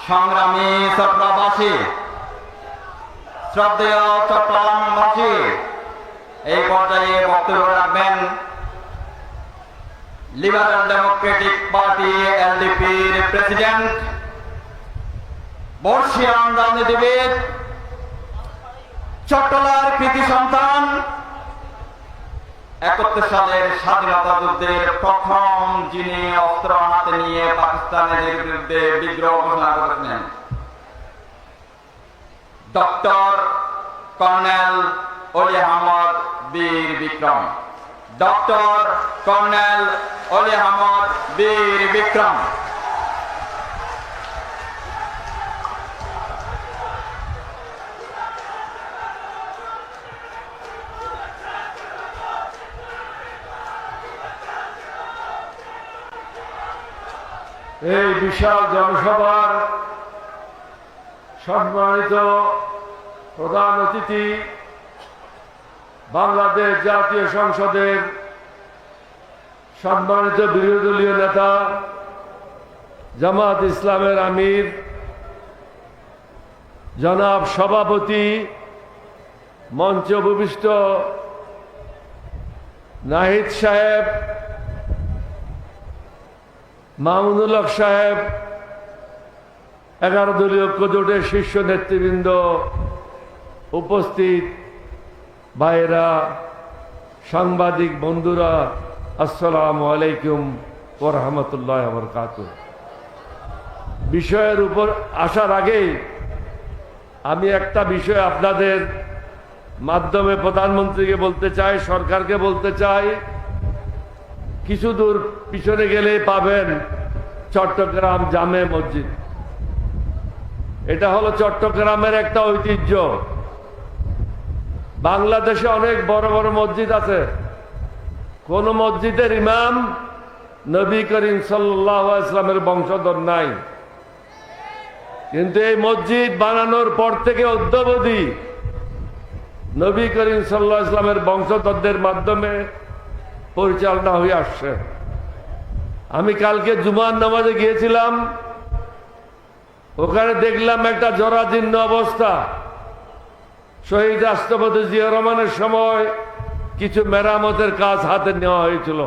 Speaker 3: সংগ্রামী চট্টগ্রামবাসী, শ্রদ্ধেয় চট্টগ্রামবাসী, এই পর্যায়ে বক্তব্য রাখবেন লিবারেল ডেমোক্রেটিক পার্টি এলডিপির প্রেসিডেন্ট, বর্ষিয়ান রাজনীতিবিদ, চট্টলার কৃতি সন্তান, 71 সালের স্বাধীনতা যুদ্ধের প্রথম যিনি অস্ত্র হাতে নিয়ে পাকিস্তানের বিরুদ্ধে বিদ্রোহ ঘোষণা করেছিলেন, ডক্টর কর্নেল অলি আহমদ বীর বিক্রম। ডক্টর কর্নেল অলি আহমদ বীর বিক্রম।
Speaker 2: এই বিশাল জনসভার সম্মানিত প্রধান অতিথি, বাংলাদেশ জাতীয় সংসদের সম্মানিত বিরোধী দলীয় নেতা, জামাত ইসলামের আমির জনাব সভাপতি, মঞ্চে উপবিষ্ট নাহিদ সাহেব, মামুনুল হক সাহেব, 11 দলীয় ঐক্যজোটের শীর্ষ নেতৃবৃন্দ, উপস্থিত ভাইয়েরা, সাংবাদিক বন্ধুরা, আসসালামু আলাইকুম ওয়া রাহমাতুল্লাহি ওয়া বারাকাতুহু। বিষয়ের উপর আসার আগে আমি একটা বিষয় আপনাদের মাধ্যমে প্রধানমন্ত্রীকে বলতে চাই, সরকারকে বলতে চাই। কিছু দূর পিছনে গেলে পাবেন চট্টগ্রাম জামে মসজিদ। এটা হলো চট্টগ্রামের একটা ঐতিহ্য। বাংলাদেশে অনেক বড় বড় মসজিদ আছে, কোন মসজিদের ইমাম নবী করিম সাল্লাল্লাহু আলাইহি ওয়াসাল্লামের বংশধর নাই, কিন্তু এই মসজিদ বানানোর পর থেকে অদ্যাবধি নবী করিম সাল্লাল্লাহু আলাইহি ওয়াসাল্লামের বংশধরদের মাধ্যমে পরিচালনা হয়ে আসছে। আমি কালকে জুমার নামাজে গিয়েছিলাম, ওখানে দেখলাম একটা জরাজীর্ণ অবস্থা। শহীদ রাষ্ট্রপতি জিয়া রহমানের সময়
Speaker 9: কিছু মেরামতের কাজ হাতে নেওয়া হয়েছিল।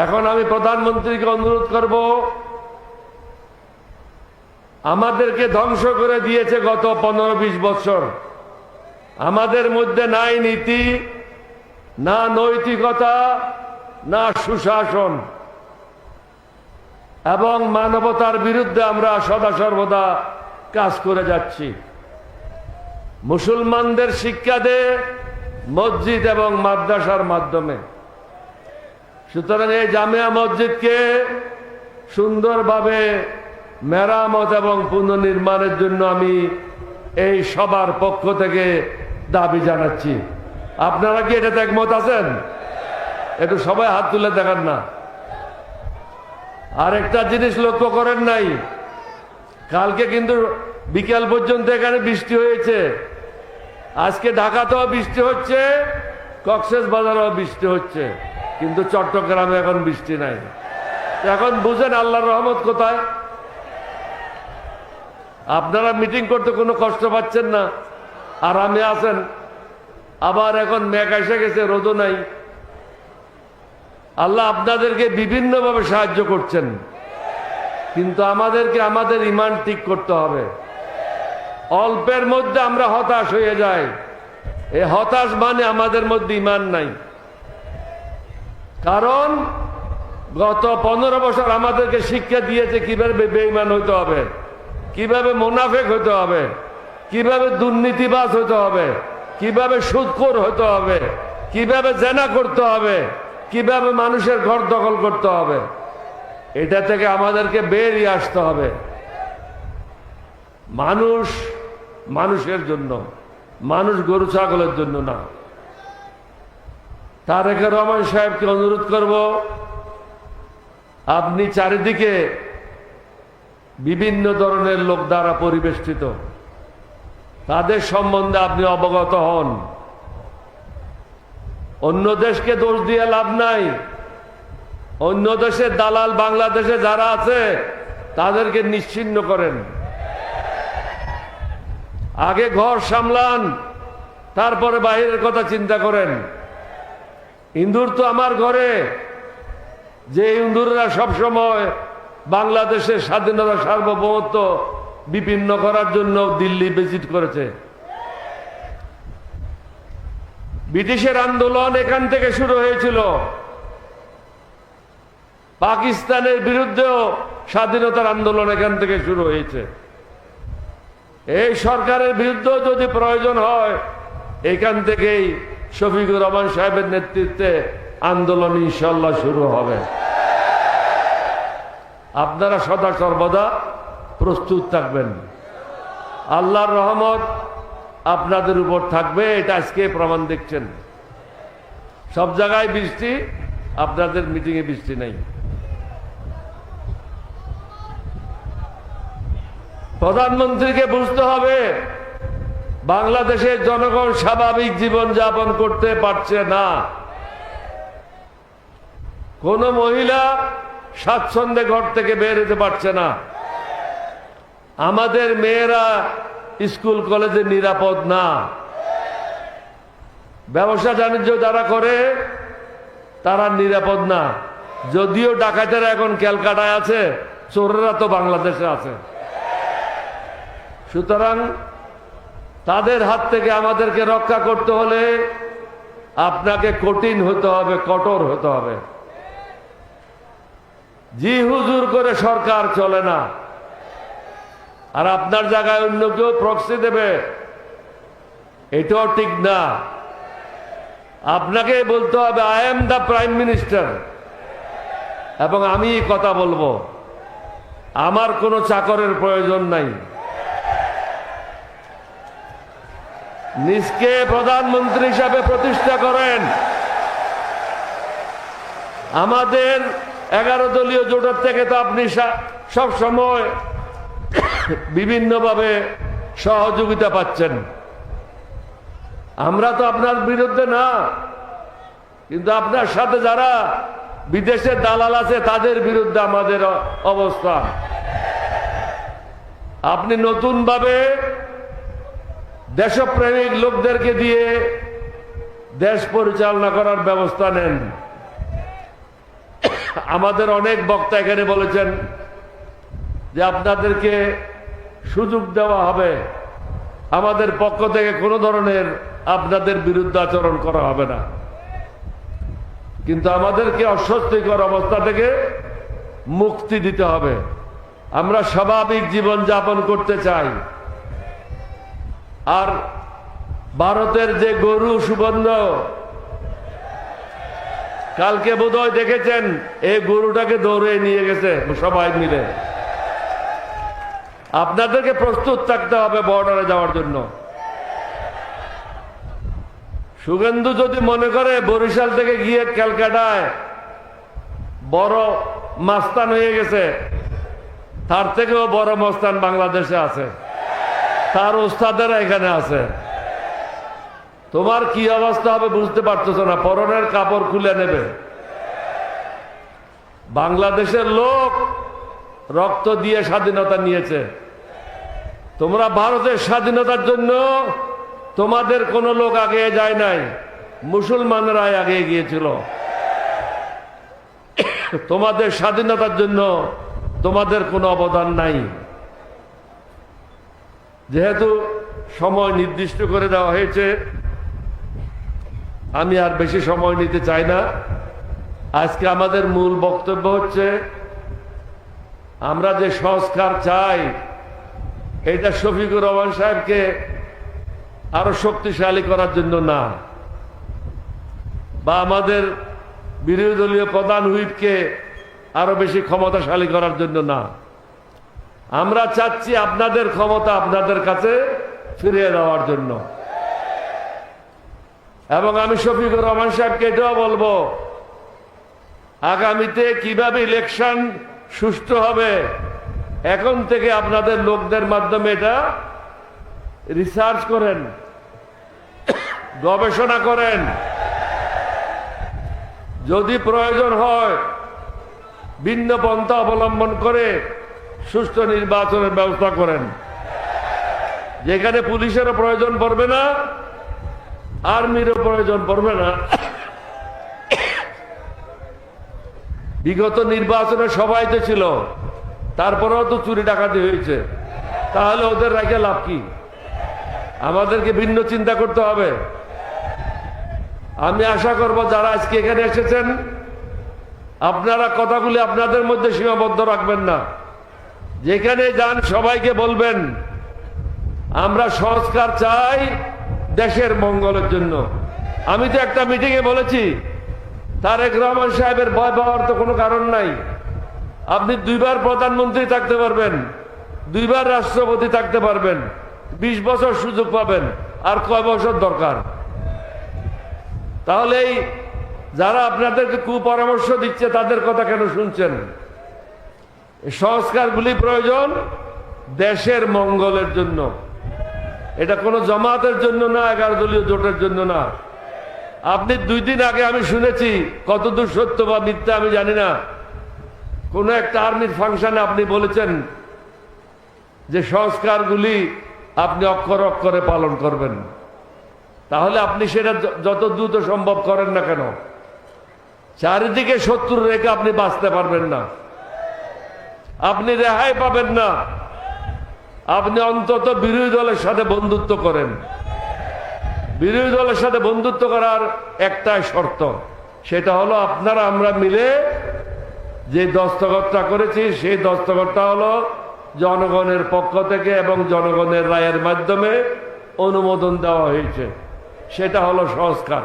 Speaker 9: এখন আমি প্রধানমন্ত্রীকে অনুরোধ করব, আমাদেরকে ধ্বংস করে দিয়েছে গত 15-20 বছর। আমাদের মধ্যে নাই নীতি, না নৈতিকতা, না সুশাসন, এবং মানবতার বিরুদ্ধে আমরা সদা সর্বদা কাজ করে যাচ্ছি। মুসলমানদের শিক্ষা দেয় মসজিদ এবং মাদ্রাসার মাধ্যমে। সুতরাং এই জামিয়া মসজিদকে সুন্দরভাবে মেরামত এবং পুনর্নির্মাণের জন্য আমি এই সবার পক্ষ থেকে দাবি জানাচ্ছি। আপনারা কি এটাতে একমত আছেন? একটু সবাই হাত তুলে দেখান না। আর একটা জিনিস লক্ষ্য করেন নাই, কালকে কিন্তু বিকেল পর্যন্ত এখানে বৃষ্টি হয়েছে। আজকে ঢাকাতেও বৃষ্টি হচ্ছে, কক্সবাজারেও বৃষ্টি হচ্ছে, কিন্তু চট্টগ্রামে এখন বৃষ্টি নাই। এখন বুঝেন আল্লাহর রহমত কোথায়। আপনারা মিটিং করতে কোনো কষ্ট পাচ্ছেন না, আরামে আছেন। আবার এখন মেঘ এসে গেছে, রোদও নাই। আল্লাহ আপনাদেরকে বিভিন্নভাবে সাহায্য করছেন, কিন্তু আমাদেরকে আমাদের ঈমান ঠিক করতে হবে। অল্পের মধ্যে আমরা হতাশ হয়ে যাই, এই হতাশ মানে আমাদের মধ্যে ঈমান নাই। কারণ গত 15 বছর আমাদেরকে শিক্ষা দিয়েছে কিভাবে বেঈমান হতে হবে, কিভাবে মুনাফিক হতে হবে, কিভাবে দুর্নীতিবাজ হতে হবে, কিভাবে সুদখোর হতে হবে, কিভাবে জেনা করতে হবে, কিভাবে মানুষের ঘর দখল করতে হবে। এটা থেকে আমাদেরকে বেরিয়ে আসতে হবে। মানুষ মানুষের জন্য, মানুষ গরু ছাগলের জন্য না। তারেক রহমান সাহেবকে অনুরোধ করব, আপনি চারিদিকে বিভিন্ন ধরনের লোক দ্বারা পরিবেষ্টিত, তাদের সম্বন্ধে আপনি অবগত হন। অন্য দেশকে দোষ দিয়ে লাভ নাই। অন্য দেশের দালাল বাংলাদেশে যারা আছে তাদেরকে নিশ্চিহ্ন করেন। আগে ঘর সামলান, তারপরে বাইরের কথা চিন্তা করেন। ইন্দুর তো আমার ঘরে, যে ইন্দুররা সবসময় বাংলাদেশের স্বাধীনতা সার্বভৌমত্ব বিপন্ন করার জন্য দিল্লি ভিজিট করেছে। ব্রিটিশের আন্দোলন এখান থেকে শুরু হয়েছিল। পাকিস্তানের বিরুদ্ধেও স্বাধীনতার আন্দোলন এখান থেকে শুরু হয়েছে। এই সরকারের বিরুদ্ধেও যদি প্রয়োজন হয়, এখান থেকেই শফিকুর রহমান সাহেবের নেতৃত্বে আন্দোলন ইনশাল্লাহ শুরু হবে। আপনারা সদা সর্বদা প্রস্তুত থাকবেন। আল্লাহর রহমত আপনাদের উপর থাকবে, এটা আজকে প্রমাণ দেখছেন। সব জায়গায় বৃষ্টি, আপনাদের মিটিংয়ে বৃষ্টি নেই। প্রধানমন্ত্রীকে বুঝতে হবে, বাংলাদেশের জনগণ স্বাভাবিক জীবন যাপন করতে পারছে না। কোন মহিলা স্বাচ্ছন্দ্যে ঘর থেকে বের হতে পারছে না। আমাদের মেয়েরা স্কুল কলেজে নিরাপদ না। ব্যবসা বাণিজ্য যারা করে তারা নিরাপদ না। যদিও ডাকাতেরা এখন ক্যালকাটায় আছে, চোরেরা তো বাংলাদেশে আছে। সুতরাং তাদের হাত থেকে আমাদেরকে রক্ষা করতে হলে আপনাকে কঠিন হতে হবে, কঠোর হতে হবে। জি হুজুর করে সরকার চলে না। আর আপনার জায়গায় অন্য কেউ প্রক্সি দেবে, এটাও ঠিক না। আপনাকে বলতে হবে, I am the prime minister, এবং আমি কথা বলবো। আমার কোনো চাকরের প্রয়োজন নাই। নিজকে প্রধানমন্ত্রী হিসাবে প্রতিষ্ঠা করেন। আমাদের 11 দলীয় জোটের থেকে তো আপনি সব সময় বিভিন্নভাবে সহযোগিতা পাচ্ছেন। আমরা তো আপনার বিরুদ্ধে না, কিন্তু আপনার সাথে যারা বিদেশের দালাল আছে তাদের বিরুদ্ধে আমাদের অবস্থা। আপনি নতুনভাবে দেশপ্রেমিক লোকদেরকে দিয়ে দেশ পরিচালনা করার ব্যবস্থা নেন। আমাদের অনেক বক্তা এখানে বলেছেন যে আপনাদেরকে সুযোগ দেওয়া হবে, আমাদের পক্ষ থেকে কোনো ধরনের আপনাদের বিরুদ্ধে আচরণ করা হবে না, কিন্তু আমাদেরকে অস্বস্তিকর অবস্থা থেকে মুক্তি দিতে হবে। আমরা স্বাভাবিক জীবন যাপন করতে চাই। আর ভারতের যে গরু সুবর্ণ, কালকে বোধহয় দেখেছেন এই গরুটাকে দৌড়ে নিয়ে গেছে সবাই মিলে। আপনাদেরকে প্রস্তুত থাকতে হবে বর্ডারে যাওয়ার জন্য। শুভেন্দু যদি মনে করে বরিশাল থেকে গিয়ে ক্যালকাটায় বড় মাস্তান হয়ে গেছে, তার থেকেও বড় মস্তান বাংলাদেশে আছে, তার ওস্তাদেরা এখানে আছে। তোমার কি অবস্থা হবে বুঝতে পারতেছ না, পরনের কাপড় খুলে নেবে। বাংলাদেশের লোক রক্ত দিয়ে স্বাধীনতা নিয়েছে। তোমরা ভারতের স্বাধীনতার জন্য তোমাদের কোনো লোক আগে যায় নাই, মুসলমানরাই আগে গিয়েছিল। তোমাদের স্বাধীনতার জন্য তোমাদের কোনো অবদান নাই। যেহেতু সময় নির্দিষ্ট করে দেওয়া হয়েছে, আমি আর বেশি সময় নিতে চাই না। আজকে আমাদের মূল বক্তব্য হচ্ছে, আমরা যে সংস্কার চাই এটা শফিকুর রহমান সাহেবকে আরো শক্তিশালী করার জন্য না, বা আমাদের বিরোধী দলীয় প্রধান হুইপকে আরো বেশি ক্ষমতাশালী করার জন্য না। আমরা চাচ্ছি আপনাদের ক্ষমতা আপনাদের কাছে ফিরিয়ে দেওয়ার জন্য। এবং আমি শফিকুর রহমান সাহেবকে এটাও বলবো, আগামীতে কিভাবে ইলেকশন সুষ্ঠু হবে এখন থেকে আপনাদের লোকদের মাধ্যমে এটা রিসার্চ করেন, গবেষণা করেন। যদি প্রয়োজন হয় ভিন্ন পন্থা অবলম্বন করে সুষ্ঠু নির্বাচনের ব্যবস্থা করেন, যেখানে পুলিশেরও প্রয়োজন পড়বে না, আর্মিরও প্রয়োজন পড়বে না। বিগত নির্বাচনে সবাই তো ছিল, তারপরেও তো চুরি ডাকাতি হয়েছে, তাহলে ওদের রেখে লাভ কি? আমাদেরকে ভিন্ন চিন্তা করতে হবে। আমি আশা করব যারা আজকে এখানে এসেছেন আপনারা কথাগুলি আপনাদের মধ্যে সীমাবদ্ধ রাখবেন না, যেখানে যান সবাইকে বলবেন আমরা সংস্কার চাই দেশের মঙ্গলের জন্য। আমি তো একটা মিটিংয়ে বলেছি, তারেক রহমান সাহেবের ভয় পাওয়ার তো কোনো কারণ নাই। আপনি 2 বার প্রধানমন্ত্রী থাকতে পারবেন, 2 বার রাষ্ট্রপতি থাকতে পারবেন, 20 বছর সুযোগ পাবেন, আর কয় বছর দরকার? তাহলে এই যারা আপনাদেরকে কুপরামর্শ দিচ্ছে তাদের কথা কেন শুনছেন? সংস্কারগুলি প্রয়োজন দেশের মঙ্গলের জন্য, এটা কোনো জামাতের জন্য না, 11 দলীয় জোটের জন্য না। আপনি 2 দিন আগে আমি শুনেছি, কতদূর সত্য বা মিথ্যা আমি জানি না, কোন একটা আর্মির ফাংশনে আপনি বলেছেন যে সংস্কারগুলি আপনি অক্ষর অক্ষরে পালন করবেন। তাহলে আপনি সেটা যত দ্রুত সম্ভব করেন না কেন, চারিদিকে শত্রু রেখে আপনি বাঁচতে পারবেন না, আপনি রেহাই পাবেন না। আপনি অন্তত বিরোধী দলের সাথে বন্ধুত্ব করেন। বিরোধী দলের সাথে বন্ধুত্ব করার একটাই শর্ত, সেটা হলো আপনারা আমরা মিলে যে দস্তখতটা করেছি, সেই দস্তখতটা হলো জনগণের পক্ষ থেকে এবং জনগণের রায়ের মাধ্যমে অনুমোদন দেওয়া হয়েছে, সেটা হলো সংস্কার।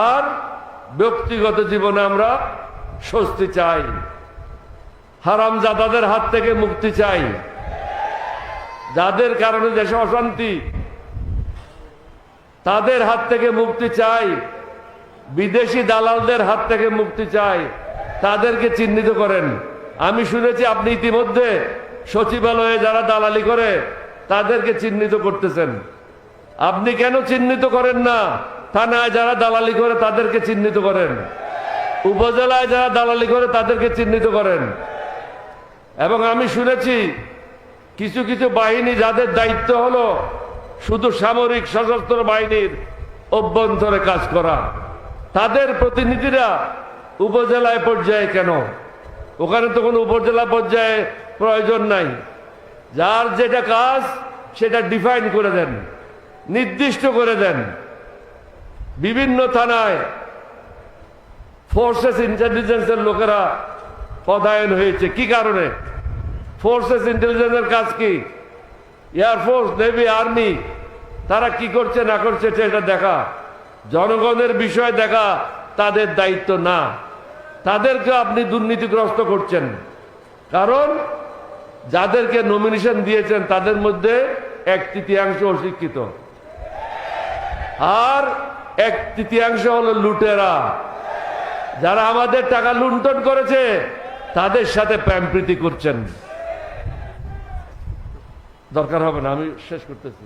Speaker 9: আর ব্যক্তিগত জীবনে আমরা স্বস্তি চাই, হারামজাদাদের হাত থেকে মুক্তি চাই, যাদের কারণে দেশে অশান্তি তাদের হাত থেকে মুক্তি চাই, বিদেশি দালালদের হাত থেকে মুক্তি চাই, তাদেরকে চিহ্নিত করেন। আমি শুনেছি আপনি ইতিমধ্যে সচিবালয়ে যারা দালালি করে তাদেরকে চিহ্নিত করতেছেন। আপনি কেন চিহ্নিত করেন না? থানায় যারা দালালি করে তাদেরকে চিহ্নিত করেন, উপজেলায় যারা দালালি করে তাদেরকে চিহ্নিত করেন। এবং আমি শুনেছি কিছু কিছু বাহিনী যাদের দায়িত্ব হলো শুধু সামরিক সশস্ত্র বাহিনীর অভ্যন্তরে কাজ করা। তাদের প্রতিনিধিরা উপজেলায় পর্যায়ে কেন? ওখানে তো কোনো উপজেলা পর্যায়ে প্রয়োজন নাই। যার যেটা কাজ সেটা ডিফাইন করে দেন, নির্দিষ্ট করে দেন। বিভিন্ন থানায় ফোর্সেস ইন্টেলিজেন্সের লোকেরা পদায়ন হয়েছে। কি কারণে? ফোর্সেস ইন্টেলিজেন্সের কাজ কি? এয়ারফোর্স, নেভি, আর্মি তারা কি করছে না করছে এটা দেখা, জনগণের বিষয় দেখা তাদের দায়িত্ব না। তাদেরকে আপনি দুর্নীতিগ্রস্ত করছেন। কারণ যাদেরকে নমিনেশন দিয়েছেন তাদের মধ্যে 1/3 অশিক্ষিত, আর 1/3 হলো লুটেরা, যারা আমাদের টাকা লুণ্ঠন করেছে তাদের সাথে প্রেমপ্রীতি করছেন। দরকার হবে না, আমি শেষ করতেছি।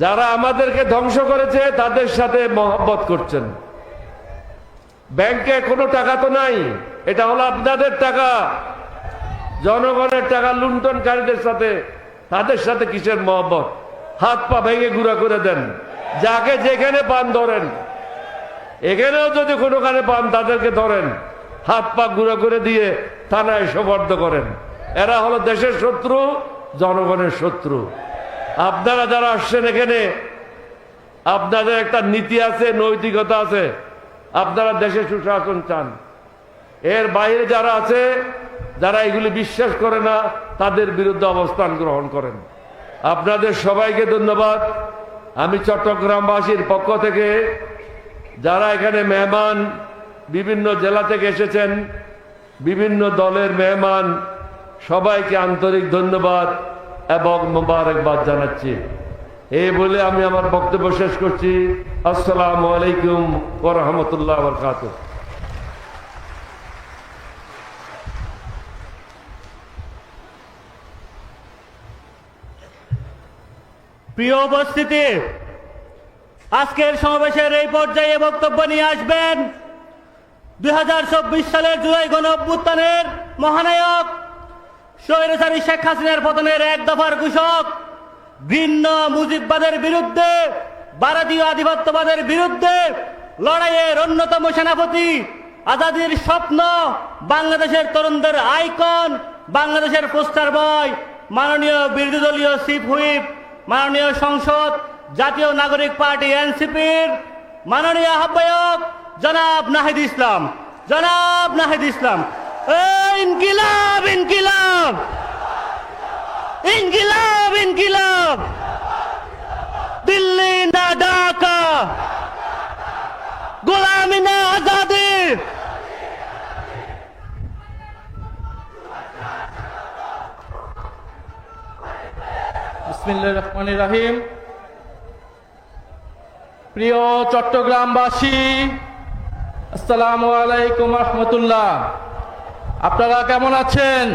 Speaker 9: যারা আমাদেরকে ধ্বংস করেছে তাদের সাথে মহব্বত করছেন। ব্যাংকে কোনো টাকা তো নাই, এটা হলো আপনাদের টাকা, জনগণের টাকা লুণ্ঠনকারীদের সাথে, তাদের সাথে কিসের মহব্বত? হাত পা ভেঙে গুঁড়া করে দেন, যাকে যেখানে পান ধরেন। এখানেও যদি কোনোখানে পান তাদেরকে ধরেন, হাত পা গুঁড়া করে দিয়ে থানায় সোপর্দ করেন। এরা হলো দেশের শত্রু, জনগণের শত্রু। আপনারা যারা আসছেন এখানে, আপনাদের একটা নীতি আছে, নৈতিকতা আছে, আপনারা দেশে সুশাসন চান। এর বাইরে যারা আছে, যারা এগুলি বিশ্বাস করে না, তাদের বিরুদ্ধে অবস্থান গ্রহণ করেন। আপনাদের সবাইকে ধন্যবাদ। আমি চট্টগ্রামবাসীর পক্ষ থেকে যারা এখানে মেহমান, বিভিন্ন জেলা থেকে এসেছেন, বিভিন্ন দলের মেহমান, সবাইকে আন্তরিক ধন্যবাদ এবং মোবারকবাদ জানাচ্ছি। এই বলে আমি আমার বক্তব্য শেষ করছি। আসসালামু আলাইকুম ওয়া রাহমাতুল্লাহি ওয়া বারাকাতুহু।
Speaker 5: প্রিয় উপস্থিতি, আজকের সমাবেশের এই পর্যায়ে বক্তব্য নিয়ে আসবেন 2024 সালের জুলাই গণঅভ্যুত্থানের মহানায়ক, স্বৈরাচারী শেখ হাসিনার পতনের এক দফার ঘোষক, ঘৃণ্য মুজিববাদের বিরুদ্ধে, ভারতীয় আধিপত্যবাদের বিরুদ্ধে লড়াইয়ের অন্যতম সেনাপতি, আজাদির স্বপ্ন, বাংলাদেশের তরুণদের আইকন, বাংলাদেশের পোস্টার বয়, মাননীয় বিরোধী দলীয় চিফ হুইপ, মাননীয় সংসদ জাতীয় নাগরিক পার্টি এনসিপির মাননীয় আহ্বায়ক জনাব নাহিদ ইসলাম। জনাব নাহিদ ইসলাম। ইনকিলাব ইনকিলাব ইনকিলাব ইনকিলাব, দিল্লি না ঢাকা, গোলামি না আজাদি।
Speaker 10: বিসমিল্লাহির রহমানির রহিম। প্রিয় চট্টগ্রামবাসী, আসসালামু আলাইকুম রহমতুল্লাহ। আপনারা কেমন আছেন?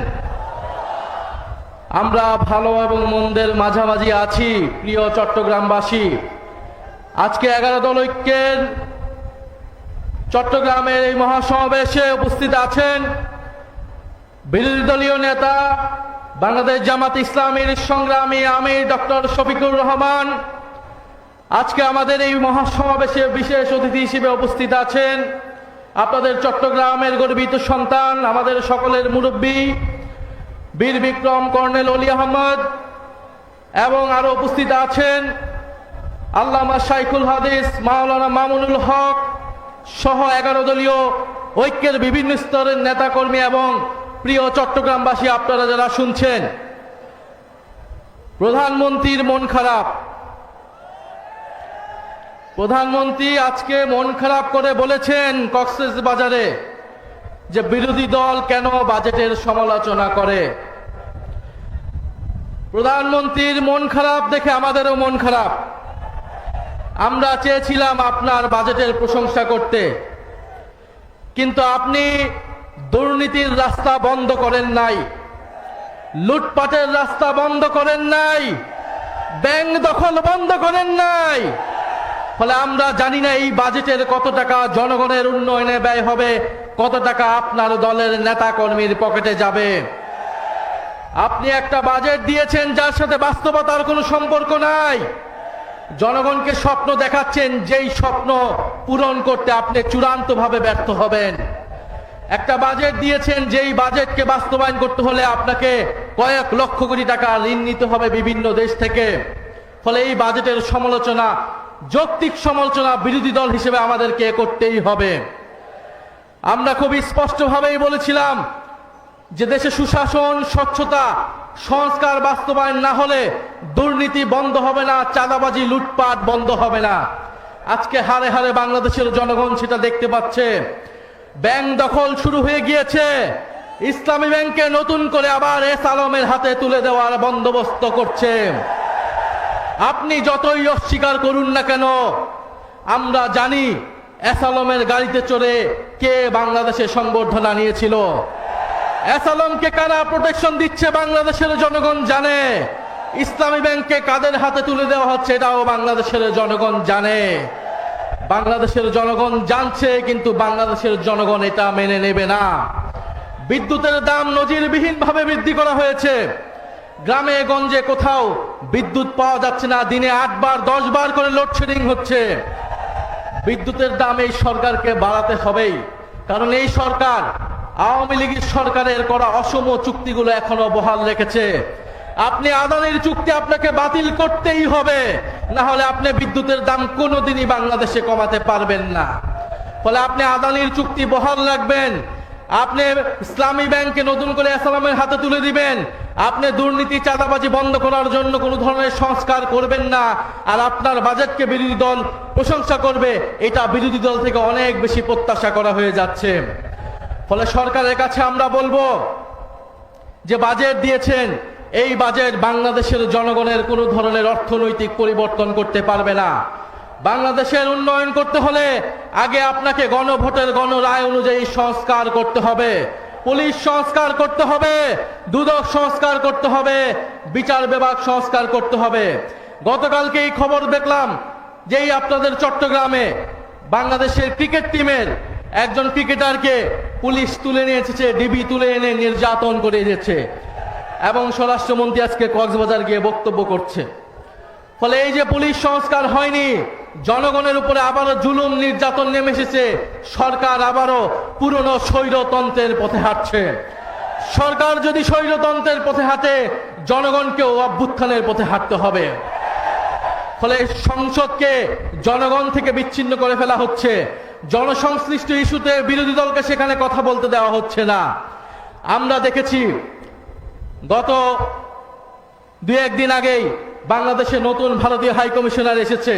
Speaker 10: আমরা ভালো এবং মন্দের মাঝামাঝি আছি। প্রিয় চট্টগ্রামবাসী, আজকে 11 দল ঐক্যের চট্টগ্রামের এই মহাসমাবেশে উপস্থিত আছেন বিরোধী দলীয় নেতা, বাংলাদেশ জামাত ইসলামীর সংগ্রামী আমির ডক্টর শফিকুর রহমান। আজকে আমাদের এই মহাসমাবেশে বিশেষ অতিথি হিসেবে উপস্থিত আছেন আপনাদের চট্টগ্রামের গর্বিত সন্তান, আমাদের সকলের মুরব্বী বীর বিক্রম কর্নেল অলি আহমদ, এবং আরো উপস্থিত আছেন আল্লামা শাইখুল হাদিস মাওলানা মামুনুল হক সহ 11 দলীয় ঐক্যের বিভিন্ন স্তরের নেতাকর্মী এবং প্রিয় চট্টগ্রামবাসী, আপনারা যারা শুনছেন। প্রধানমন্ত্রীর মন খারাপ। প্রধানমন্ত্রী আজকে মন খারাপ করে বলেছেন কক্সবাজারে যে বিরোধী দল কেন বাজেটের সমালোচনা করে। প্রধানমন্ত্রীর মন খারাপ দেখে আমাদেরও মন খারাপ। আমরা চেয়েছিলাম আপনার বাজেটের প্রশংসা করতে, কিন্তু আপনি দুর্নীতির রাস্তা বন্ধ করেন নাই, লুটপাটের রাস্তা বন্ধ করেন নাই, ব্যাংক দখল বন্ধ করেন নাই। ফলে আমরা জানি না এই বাজেটের কত টাকা জনগণের উন্নয়নে ব্যয় হবে, কত টাকা আপনার দলের নেতা কর্মীর পকেটে যাবে। আপনি একটা বাজেট দিয়েছেন যার সাথে বাস্তবতার কোনো সম্পর্ক নাই। জনগণকে স্বপ্ন দেখাচ্ছেন, যেই স্বপ্ন পূরণ করতে আপনি চূড়ান্তভাবে ব্যর্থ হবেন। একটা বাজেট দিয়েছেন, যেই বাজেটকে বাস্তবায়ন করতে হলে আপনাকে কয়েক লক্ষ কোটি টাকা ঋণ নিতে হবে বিভিন্ন দেশ থেকে। ফলে এই বাজেটের সমালোচনা, যৌক্তিক সমালোচনা বিরোধী দল হিসেবে আমাদেরকে করতেই হবে। আমরা খুবই স্পষ্টভাবেই বলেছিলাম যে দেশে সুশাসন, স্বচ্ছতা, সংস্কার বাস্তবায়ন না হলে দুর্নীতি বন্ধ হবে না, চাঁদাবাজি, লুটপাট বন্ধ হবে না। আজকে হারে হারে বাংলাদেশের জনগণ সেটা দেখতে পাচ্ছে। ব্যাংক দখল শুরু হয়ে গিয়েছে। ইসলামী ব্যাংকে নতুন করে আবার এস আলমের হাতে তুলে দেওয়ার বন্দোবস্ত করছে। আপনি যতই অস্বীকার করুন না কেন, আমরা জানি এস আলমের গাড়িতে চড়ে কে বাংলাদেশে সংবর্ধনা নিয়েছিল। এস আলমকে কারা প্রোটেকশন দিচ্ছে বাংলাদেশের জনগণ জানে। ইসলামী ব্যাংকে কাদের হাতে তুলে দেওয়া হচ্ছে এটাও বাংলাদেশের জনগণ জানে। বাংলাদেশের জনগণ জানছে, কিন্তু বাংলাদেশের জনগণ এটা মেনে নেবে না। বিদ্যুতের দাম নজিরবিহীনভাবে বৃদ্ধি করা হয়েছে। গ্রামে গঞ্জে কোথাও বিদ্যুৎ পাওয়া যাচ্ছে না, দিনে 8 বার 10 বার করে লোডশেডিং হচ্ছে। বিদ্যুতের দাম এই সরকারকে বাড়াতে হবেই, কারণ এই সরকার আওয়ামী লীগের সরকারের করা অসম চুক্তিগুলো এখনো বহাল রেখেছে। আপনি আদানির চুক্তি আপনাকে বাতিল করতেই হবে, না হলে আপনি বিদ্যুতের দাম কোনোদিনই বাংলাদেশে কমাতে পারবেন না। ফলে আপনি আদানির চুক্তি বহাল রাখবেন, আপনি ইসলামী ব্যাংকে নতুন করে ইসলামের হাতে তুলে দিবেন, আপনি দুর্নীতি, চাঁদাবাজি বন্ধ করার জন্য কোনো ধরনের সংস্কার করবেন না, আর আপনার বাজেটকে বিরোধী দল প্রশংসা করবে, এটা বিরোধী দল থেকে অনেক বেশি প্রত্যাশা করা হয়ে যাচ্ছে। ফলে সরকারের কাছে আমরা বলবো যে বাজেট দিয়েছেন, এই বাজেট বাংলাদেশের জনগণের কোনো ধরনের অর্থনৈতিক পরিবর্তন করতে পারবে না। বাংলাদেশের উন্নয়ন করতে হলে আগে আপনাকে গণভোটের গণরায় অনুযায়ী সংস্কার করতে হবে। পুলিশ সংস্কার করতে হবে, দুদক সংস্কার করতে হবে, বিচার বিভাগ সংস্কার করতে হবে। গতকালকে এই খবর দেখলাম যেই আপনাদের চট্টগ্রামে বাংলাদেশের ক্রিকেট টিমের একজন ক্রিকেটারকে পুলিশ তুলে নিয়ে এসেছে, ডিবি তুলে এনে নির্যাতন করে এসেছে, এবং স্বরাষ্ট্রমন্ত্রী আজকে কক্সবাজার গিয়ে বক্তব্য করছে। ফলে এই যে পুলিশ সংস্কার হয়নি, জনগণের উপরে আবারও জুলুম নির্যাতন নেমে এসেছে। সরকার আবারও পুরনো স্বৈরতন্ত্রের পথে হাঁটছে। সরকার যদি স্বৈরতন্ত্রের পথে হাঁটে, জনগণকেও অভ্যুত্থানের পথে হাঁটতে হবে। ফলে সংসদকে জনগণ থেকে বিচ্ছিন্ন করে ফেলা হচ্ছে। জনসংশ্লিষ্ট ইস্যুতে বিরোধী দলকে সেখানে কথা বলতে দেওয়া হচ্ছে না। আমরা দেখেছি গত 2-1 দিন আগেই বাংলাদেশে নতুন ভারতীয় হাই কমিশনার এসেছে,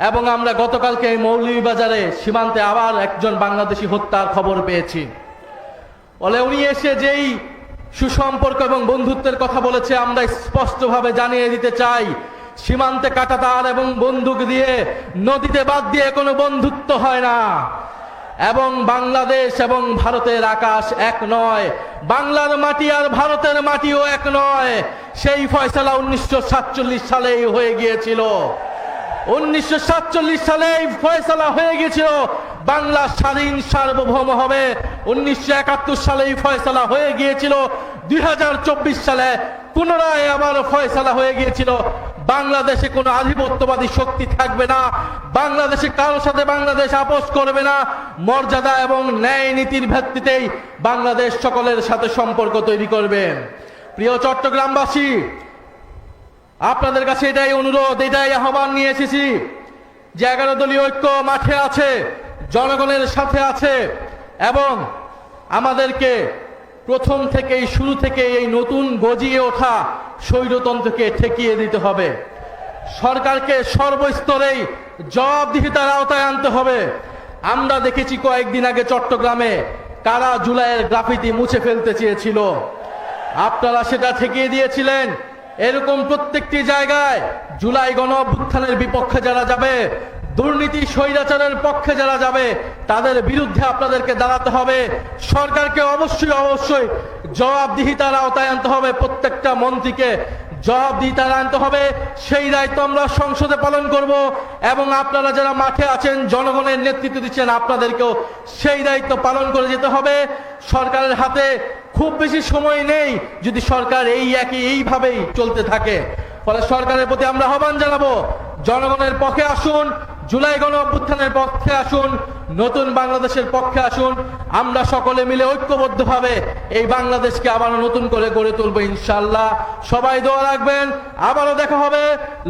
Speaker 10: এবং আমরা গতকালকে এই মৌলভীবাজারে সীমান্তে আবার একজন বাংলাদেশি হত্যার খবর পেয়েছি। ফলে উনি এসে যেই সুসম্পর্ক এবং বন্ধুত্বের কথা বলেছে, আমরা স্পষ্টভাবে জানিয়ে দিতে চাই, সীমান্তে কাঁটাতার এবং বন্দুক দিয়ে, নদীতে বাদ দিয়ে কোনো বন্ধুত্ব হয় না। এবং বাংলাদেশ এবং ভারতের আকাশ এক নয়, বাংলার মাটি আর ভারতের মাটিও এক নয়। সেই ফয়সালা 1947 সালেই হয়ে গিয়েছিল। 1947 সালেই ফয়সালা হয়ে গিয়েছিল বাংলা স্বাধীন সার্বভৌম হবে। 1971 সালেই ফয়সালা হয়ে গিয়েছিল। 2024 সালে পুনরায় আবার ফয়সালা হয়ে গিয়েছিল বাংলাদেশে কোনো আধিপত্যবাদী শক্তি থাকবে না, বাংলাদেশে কারোর সাথে বাংলাদেশ আপোষ করবে না। মর্যাদা এবং ন্যায় নীতির ভিত্তিতেই বাংলাদেশ সকলের সাথে সম্পর্ক তৈরি করবে। প্রিয় চট্টগ্রামবাসী, আপনাদের কাছে এটাই অনুরোধ, এটাই আহ্বান নিয়ে এসেছি যে 11 দলীয় ঐক্য মাঠে আছে, জনগণের সাথে আছে, এবং আমাদেরকে প্রথম থেকেই, শুরু থেকে এই নতুন গজিয়ে ওঠা স্বৈরতন্ত্রকে ঠেকিয়ে দিতে হবে। সরকারকে সর্বস্তরেই জবাবদিহিতার আওতায় আনতে হবে। আমরা দেখেছি কয়েকদিন আগে চট্টগ্রামে কারা জুলাইয়ের গ্রাফিতি মুছে ফেলতে চেয়েছিল, আপনারা সেটা ঠেকিয়ে দিয়েছিলেন। এরকম প্রত্যেকটি জায়গায় জুলাই গণ অভ্যুত্থানের বিপক্ষে যারা যাবে, দুর্নীতি স্বৈরাচারের পক্ষে যারা যাবে, তাদের বিরুদ্ধে আপনাদেরকে দাঁড়াতে হবে। সরকারকে অবশ্যই জবাবদিহিতার আওতায় আনতে হবে, প্রত্যেকটা মন্ত্রীকে জবাবদিহিতার আনতে হবে। সেই দায়িত্ব আমরা সংসদে পালন করব, এবং আপনারা যারা মাঠে আছেন, জনগণের নেতৃত্ব দিচ্ছেন, আপনাদেরকেও সেই দায়িত্ব পালন করে যেতে হবে। সরকারের হাতে খুব বেশি সময় নেই যদি সরকার এইভাবেই চলতে থাকে। ফলে সরকারের প্রতি আমরা আহ্বান জানাবো, জনগণের পক্ষে আসুন, জুলাই গণ অভ্যুত্থানের পক্ষে আসুন, নতুন বাংলাদেশের পক্ষে আসুন। আমরা সকলে মিলে ঐক্যবদ্ধভাবে এই বাংলাদেশকে আবারও নতুন করে গড়ে তুলবো ইনশাআল্লাহ। সবাই দোয়া রাখবেন। আবারও দেখা হবে।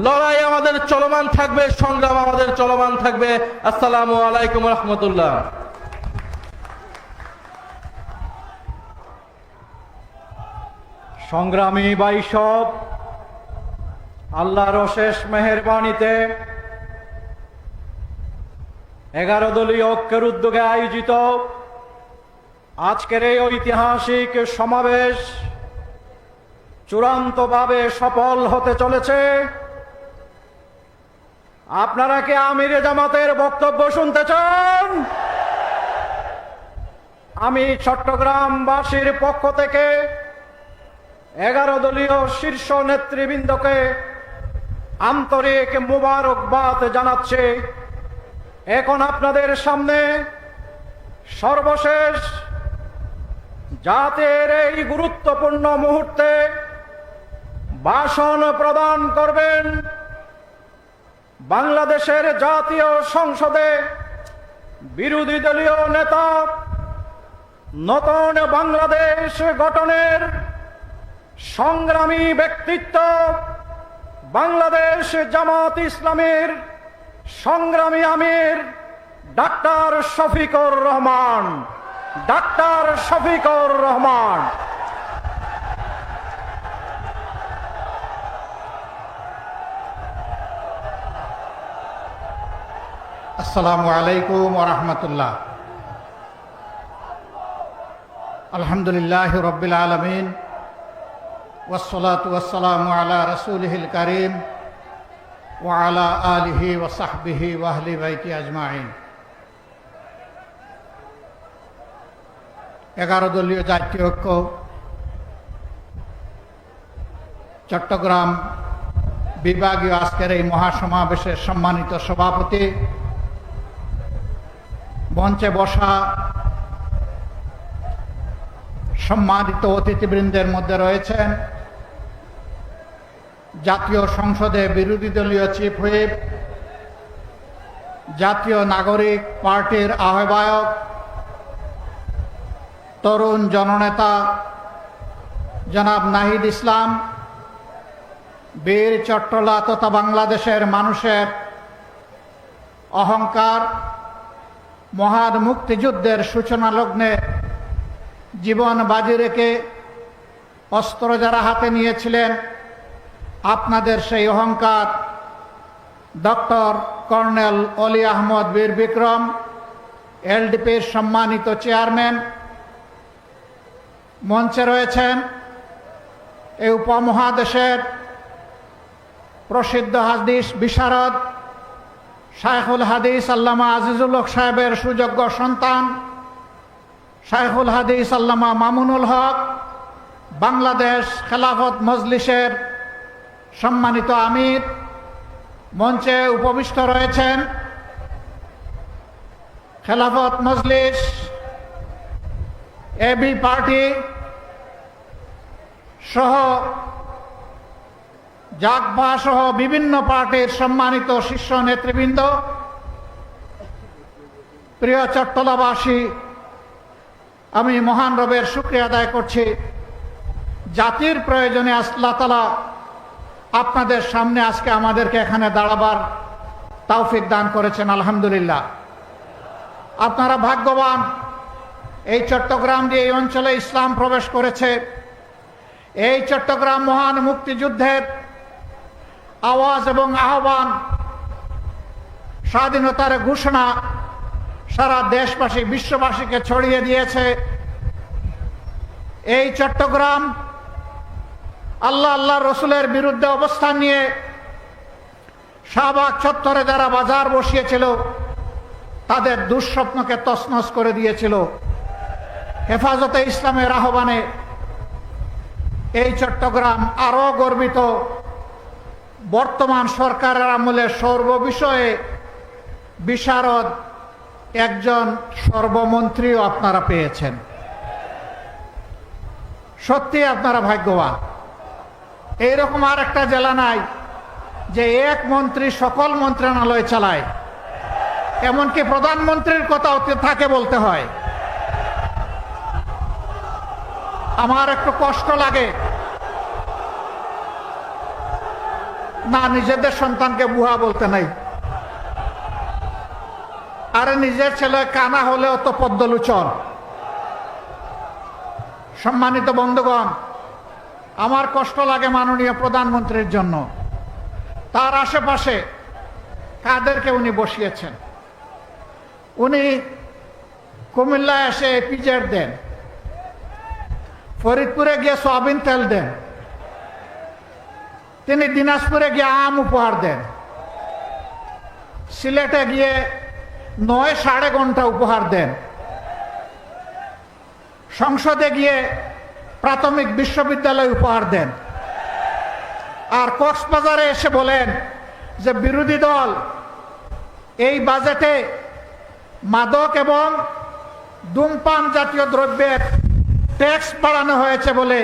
Speaker 10: লড়াই আমাদের চলমান থাকবে, সংগ্রাম আমাদের চলমান থাকবে। আসসালামু আলাইকুম রহমতুল্লাহ।
Speaker 2: সংগ্রামী বাইসব, আল্লাহর অশেষ মেহেরবানিতে 11 দলীয় ঐক্যের উদ্যোগে আয়োজিত আজকের এই ঐতিহাসিক সমাবেশ চূড়ান্তভাবে সফল হতে চলেছে। আপনারা কি আমিরে জামাতের বক্তব্য শুনতে চান? আমি চট্টগ্রামবাসীর পক্ষ থেকে 11 দলীয় শীর্ষ নেতৃবৃন্দকে আন্তরিক মুবারকবাদ জানাচ্ছি। এখন আপনাদের সামনে সর্বশেষ জাতির এই গুরুত্বপূর্ণ মুহূর্তে ভাষণ প্রদান করবেন বাংলাদেশের জাতীয় সংসদে বিরোধী দলীয় নেতা, নতুন বাংলাদেশ গঠনের সংগ্রামী ব্যক্তিত্ব, বাংলাদেশ জামাত ইসলামীর সংগ্রামী আমির ডাক্তার শফিকুর রহমান। ডাক্তার শফিকুর রহমান।
Speaker 11: আসসালামু আলাইকুম ওয়া রাহমাতুল্লাহ। আলহামদুলিল্লাহি রাব্বিল আলামিন ওয়াসসালাতু ওয়াসসালামু আলা রাসূলিহিল কারীম ওয়া আলা আলিহি ওয়া সাহবিহি ওয়া আহলি বাইতি আজমাইন। 11 দলীয় জাতীয় ঐক্য চট্টগ্রাম বিভাগীয় আজকের এই মহাসমাবেশের সম্মানিত সভাপতি, মঞ্চে বসা সম্মানিত অতিথিবৃন্দের মধ্যে রয়েছেন জাতীয় সংসদে বিরোধী দলীয় চিফ হুইপ, জাতীয় নাগরিক পার্টির আহ্বায়ক, তরুণ জননেতা জনাব নাহিদ ইসলাম, বীর চট্টলা তথা বাংলাদেশের মানুষের অহংকার, মহান মুক্তিযুদ্ধের সূচনা লগ্নে জীবন বাজি রেখে অস্ত্র যারা হাতে নিয়েছিলেন, আপনাদের সেই অহংকার ডক্টর কর্নেল অলি আহমদ বীর বিক্রম, এলডিপির সম্মানিত চেয়ারম্যান, মঞ্চে রয়েছেন এই উপমহাদেশের প্রসিদ্ধ হাদিস বিশারদ শাইখুল হাদিস আল্লামা আজিজুল হক সাহেবের সুযোগ্য সন্তান শাইখুল হাদিস আল্লামা মামুনুল হক, বাংলাদেশ খেলাফত মজলিসের সম্মানিত আমির। মঞ্চে উপবিষ্ট রয়েছেন খেলাফত মজলিস, এবি পার্টি সহ জাগভা সহ বিভিন্ন পার্টির সম্মানিত শীর্ষ নেতৃবৃন্দ। প্রিয় চট্টলাবাসী, আমি মহান রবের শুকরিয়া আদায় করছি, জাতির প্রয়োজনে আল্লাহ তাআলা আপনাদের সামনে আজকে আমাদেরকে এখানে দাঁড়াবার তৌফিক দান করেছেন। আলহামদুলিল্লাহ, আপনারা ভাগ্যবান। এই চট্টগ্রাম দিয়ে এই অঞ্চলে ইসলাম প্রবেশ করেছে। এই চট্টগ্রাম মহান মুক্তিযুদ্ধের আওয়াজ এবং আহ্বান, স্বাধীনতার ঘোষণা সারা দেশবাসী বিশ্ববাসীকে ছড়িয়ে দিয়েছে। এই চট্টগ্রাম আল্লাহ রসুলের বিরুদ্ধে অবস্থান নিয়ে শাহবাগ চত্বরে যারা বাজার বসিয়েছিল তাদের দুঃস্বপ্নকে তছনছ করে দিয়েছিল। হেফাজতে ইসলামের আহ্বানে এই চট্টগ্রাম আরো গর্বিত। বর্তমান সরকারের আমলে সর্ববিষয়ে বিশারদ একজন সর্বমন্ত্রীও আপনারা পেয়েছেন। সত্যি আপনারা ভাগ্যবান। এইরকম আর একটা জেলা নাই যে এক মন্ত্রী সকল মন্ত্রণালয় চালায়, এমনকি প্রধানমন্ত্রীর কথাও তাকে বলতে হয়। আমার একটু কষ্ট লাগে, না নিজেদের সন্তানকে বুয়া বলতে নাই, আরে নিজের ছেলে কানা হলেও তো পদ্মলোচন। সম্মানিত বন্ধুগণ, আমার কষ্ট লাগে মাননীয় প্রধানমন্ত্রীর জন্য। তার আশেপাশে কাদেরকে উনি বসিয়েছেন? উনি কুমিল্লায় এসে পিজের দেন, ফরিদপুরে গিয়ে সয়াবিন তেল দেন, তিনি দিনাজপুরে গিয়ে আম উপহার দেন, সিলেটে গিয়ে 9.5 ঘন্টা উপহার দেন, সংসদে গিয়ে প্রাথমিক বিশ্ববিদ্যালয় উপহার দেন, আর কক্সবাজারে এসে বলেন যে বিরোধী দল এই বাজেটে মাদক এবং ধূমপান জাতীয় দ্রব্যের ট্যাক্স বাড়ানো হয়েছে বলে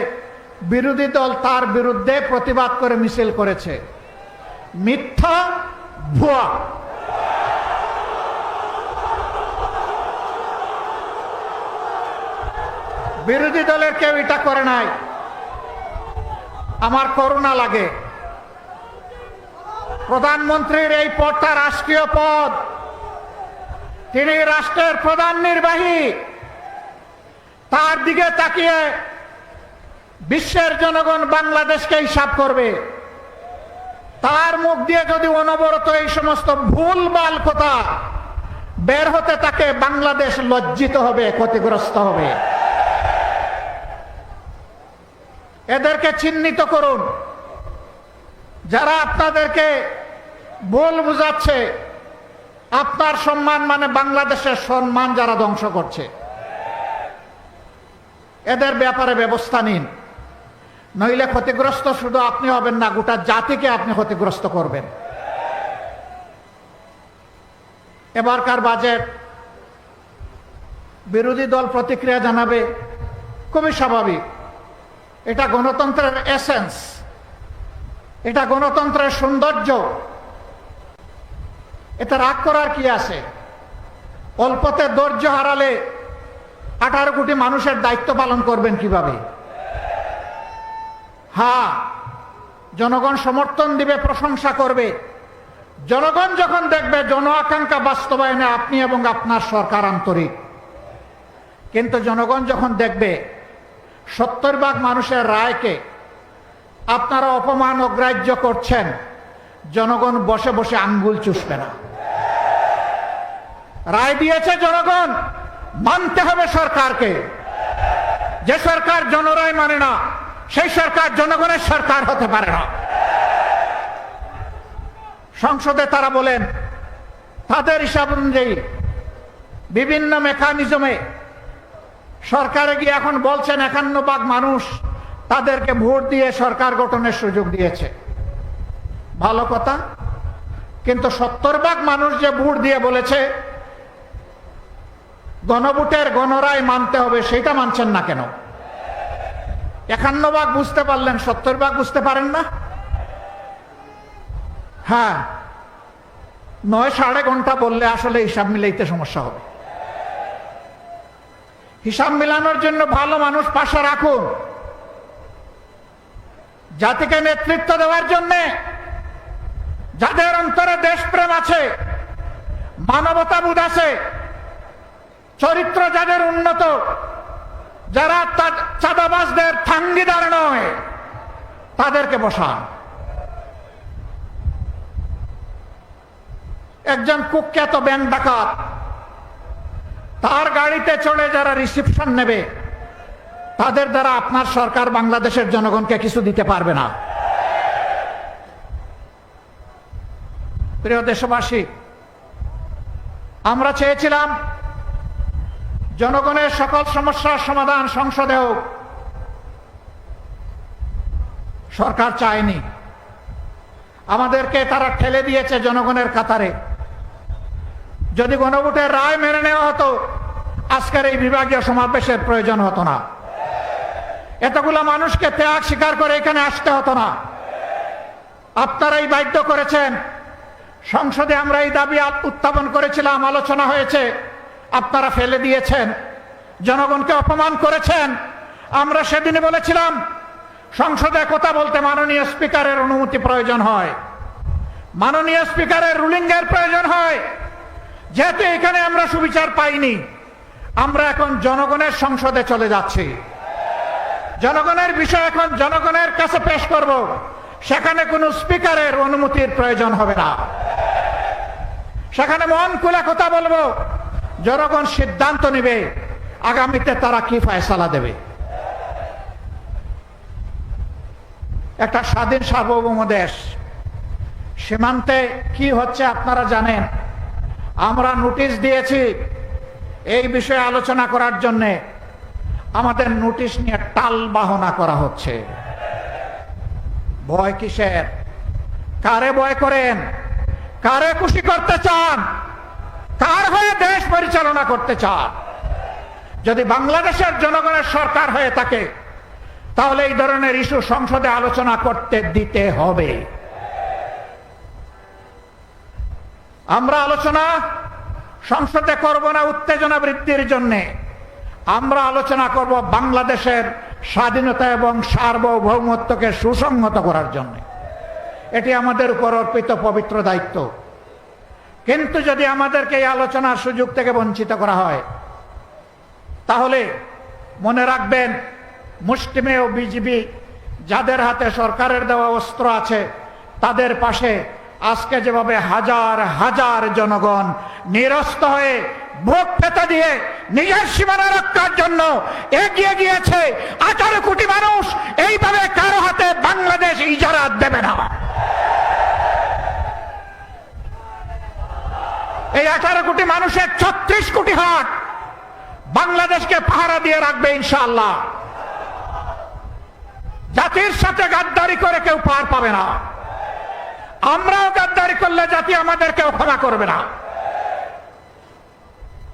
Speaker 11: বিরোধী দল তার বিরুদ্ধে প্রতিবাদ করে মিছিল করেছে। মিথ্যা, ভুয়া। বিরোধী দলের কেউ এটা করে নাই। আমার করুণা লাগে, প্রধানমন্ত্রীর এই পদটা রাষ্ট্রীয় পদ, তিনি রাষ্ট্রের প্রধান নির্বাহী। তার দিকে তাকিয়ে বিশ্বের জনগণ বাংলাদেশকে হিসাব করবে। তার মুখ দিয়ে যদি অনবরত এই সমস্ত ভুলভাল কথা বের হতে থাকে, বাংলাদেশ লজ্জিত হবে, ক্ষতিগ্রস্ত হবে। এদেরকে চিহ্নিত করুন, যারা আপনাদেরকে ভুল বুঝাচ্ছে। আপনার সম্মান মানে বাংলাদেশের সম্মান যারা ধ্বংস করছে, এদের ব্যাপারে ব্যবস্থা নিন, নইলে ক্ষতিগ্রস্ত শুধু আপনি হবেন না, গোটা জাতিকে আপনি ক্ষতিগ্রস্ত করবেন। এবারকার বাজেট বিরোধী দল প্রতিক্রিয়া জানাবে, খুবই স্বাভাবিক। এটা গণতন্ত্রের এসেন্স, এটা গণতন্ত্রের সৌন্দর্য। এতে রাগ করার কি আছে? অল্পতে ধৈর্য হারালে 18 কোটি মানুষের দায়িত্ব পালন করবেন কিভাবে? হ্যাঁ, জনগণ সমর্থন দিবে, প্রশংসা করবে। জনগণ যখন দেখবে জন আকাঙ্ক্ষা বাস্তবায়নে আপনি এবং আপনার সরকার আন্তরিক। কিন্তু জনগণ যখন দেখবে 70% মানুষের রায়কে আপনারা অপমান অগ্রাহ্য করছেন, জনগণ বসে বসে আঙ্গুল চুষবে না। রায় দিয়েছে জনগণ, মানতে হবে সরকারকে। যে সরকার জনরায় মানে না, সেই সরকার জনগণের সরকার হতে পারে না। সংসদে তারা বলেন তাদের হিসাব অনুযায়ী বিভিন্ন মেকানিজমে সরকারে গিয়ে এখন বলছেন 51% মানুষ তাদেরকে ভোট দিয়ে সরকার গঠনের সুযোগ দিয়েছে। ভালো কথা, কিন্তু 70% মানুষ যে ভোট দিয়ে বলেছে গণভোটের গণরায় মানতে হবে, সেটা মানছেন না কেন? 51% বুঝতে পারলেন, 70% বুঝতে পারেন না? হ্যাঁ, 9.5 ঘন্টা বললে আসলে হিসাব মিলাইতে সমস্যা হবে। হিসাব মিলানোর জন্য ভালো মানুষ পাশে রাখুন, জাতিকে নেতৃত্ব দেওয়ার জন্য, যাদের অন্তরে দেশপ্রেম আছে, মানবতাবোধ আছে, চরিত্র যাদের উন্নত, যারা চাঁদাবাজদের থাঙ্গিদার নয়, তাদেরকে বসান। একজন কুখ্যাত ব্যাংক ডাকাত, তার গাড়িতে চড়ে যারা রিসিপশন নেবে, তাদের দ্বারা আপনার সরকার বাংলাদেশের জনগণকে কিছু দিতে পারবে না। প্রিয় দেশবাসী, আমরা চেয়েছিলাম জনগণের সকল সমস্যার সমাধান সংসদে হোক, সরকার চায়নি। আমাদেরকে তারা ঠেলে দিয়েছে জনগণের কাতারে। যদি গণভোটের রায় মেনে নেওয়া হতো, আজকের এই বিভাগীয় সমাবেশের প্রয়োজন হতো না, এতগুলো মানুষকে ত্যাগ স্বীকার করে এখানে আসতে হতো না। আপনারাই বাধ্য করেছেন। সংসদে আমরা এই দাবি উত্থাপন করেছিলাম, আলোচনা হয়েছে, আপনারা ফেলে দিয়েছেন, জনগণকে অপমান করেছেন। আমরা সেদিনে বলেছিলাম সংসদে কথা বলতে মাননীয় স্পিকারের অনুমতি প্রয়োজন হয়, মাননীয় স্পিকারের রুলিং এর প্রয়োজন হয়। যেহেতু এখানে আমরা সুবিচার পাইনি, আমরা এখন জনগণের সংসদে চলে যাচ্ছি, জনগণের বিষয় এখন জনগণের কাছে পেশ করব। সেখানে কোনো স্পিকারের অনুমতির প্রয়োজন হবে না, সেখানে মন খুলে কথা বলবো, জনগণ সিদ্ধান্ত নেবে আগামীতে তারা কি ফয়সালা দেবে। একটা স্বাধীন সার্বভৌম দেশ, সীমান্তে কি হচ্ছে আপনারা জানেন। আমরা নোটিশ দিয়েছি এই বিষয়ে আলোচনা করার জন্য, আমাদের নোটিশ নিয়ে টাল বাহনা করা হচ্ছে। ভয় কিসের? কারে ভয় করেন? কারে খুশি করতে চান? কার হয়ে দেশ পরিচালনা করতে চান? যদি বাংলাদেশের জনগণের সরকার হয়ে থাকে তাহলে এই ধরনের ইস্যু সংসদে আলোচনা করতে দিতে হবে। আমরা আলোচনা সংসদে করব না উত্তেজনা বৃদ্ধির জন্য, আমরা আলোচনা করব বাংলাদেশের স্বাধীনতা এবং সার্বভৌমত্বকে সুসংহত করার জন্য। এটি আমাদের উপর অর্পিত পবিত্র দায়িত্ব। কিন্তু যদি আমাদেরকে এই আলোচনার সুযোগ থেকে বঞ্চিত করা হয় তাহলে মনে রাখবেন, মুষ্টিমেয় বিজিবি যাদের হাতে সরকারের দেওয়া অস্ত্র আছে তাদের পাশে আজকে যেভাবে হাজার হাজার জনগণ নিরস্ত হয়ে বুক পেতে দিয়ে নিজের সীমানা রক্ষার জন্য এগিয়ে গিয়েছে, 18 কোটি মানুষ এইভাবে কারো হাতে বাংলাদেশ ইজারা দেবে না। এই 18 কোটি মানুষের 36 কোটি হাত বাংলাদেশকে পাহারা দিয়ে রাখবে ইনশাআল্লাহ। জাতির সাথে গাদ্দারি করে কেউ পার পাবে না। আমরাও গাদ্দারি করলে জাতি আমাদেরকেও ক্ষমা করবে না।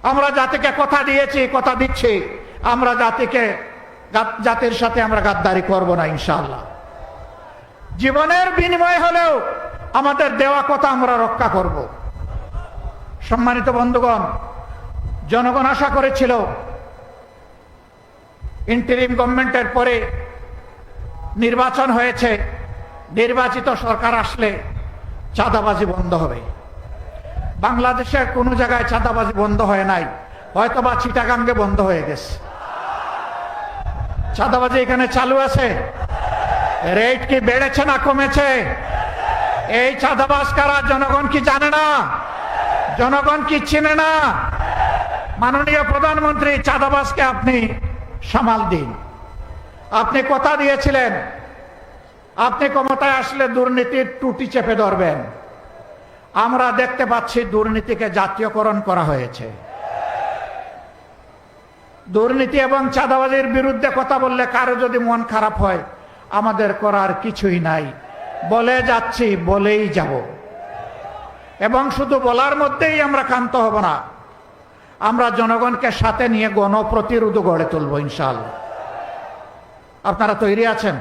Speaker 11: আমরা জাতিকে কথা দিয়েছি, কথা দিচ্ছি, আমরা জাতির সাথে আমরা গাদ্দারি করব না ইনশাআল্লাহ। জীবনের বিনিময় হলেও আমাদের দেওয়া কথা আমরা রক্ষা করব। সম্মানিত বন্ধুগণ, জনগণ আশা করেছিল ইন্টারিম গভর্নমেন্টের পরে নির্বাচন হয়েছে, নির্বাচিত সরকার আসলে চাঁদাবাজি বন্ধ হবে। বাংলাদেশের কোনো জায়গায় চাঁদাবাজি বন্ধ হয় নাই, হয়তোবা চিটাগাঙ্গে বন্ধ হয়ে গেছে। চাঁদাবাজি এখানে চালু আছে। রেট কি বেড়েছে না কমেছে? এই চাঁদাবাজ কারা জনগণ কি জানে না? জনগণ কি চিনে না? মাননীয় প্রধানমন্ত্রী, চাঁদাবাজকে আপনি সামাল দিন। আপনি কথা দিয়েছিলেন আপনি ক্ষমতায় আসলে দুর্নীতির টুটি চেপে ধরবেন। আমরা দেখতে পাচ্ছি দুর্নীতিকে জাতীয়করণ করা হয়েছে। দুর্নীতি এবং চাঁদাবাজির বিরুদ্ধে কথা বললে কারো যদি মন খারাপ হয়, আমাদের করার কিছুই নাই, বলে যাচ্ছি, বলেই যাব। এবং শুধু বলার মধ্যেই আমরা ক্ষান্ত হব না, আমরা জনগণকে সাথে নিয়ে গণপ্রতিরোধ গড়ে তুলব ইনশাআল্লাহ। আপনারা তৈরি আছেন?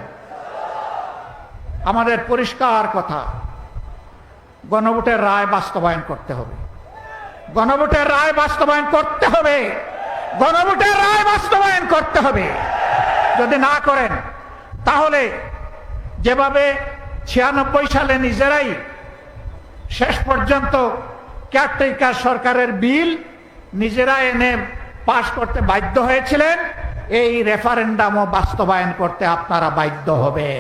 Speaker 11: আমাদের পরিষ্কার কথা, গণভোটের রায় বাস্তবায়ন করতে হবে। গণভোটের রায় বাস্তবায়ন করতে হবে। গণভোটের রায় বাস্তবায়ন করতে হবে। যদি না করেন তাহলে যেভাবে 96 সালে নিজেরাই শেষ পর্যন্ত কেয়ারটেকার সরকারের বিল নিজেরা এনে পাশ করতে বাধ্য হয়েছিলেন, এই রেফারেন্ডামও বাস্তবায়ন করতে আপনারা বাধ্য হবে।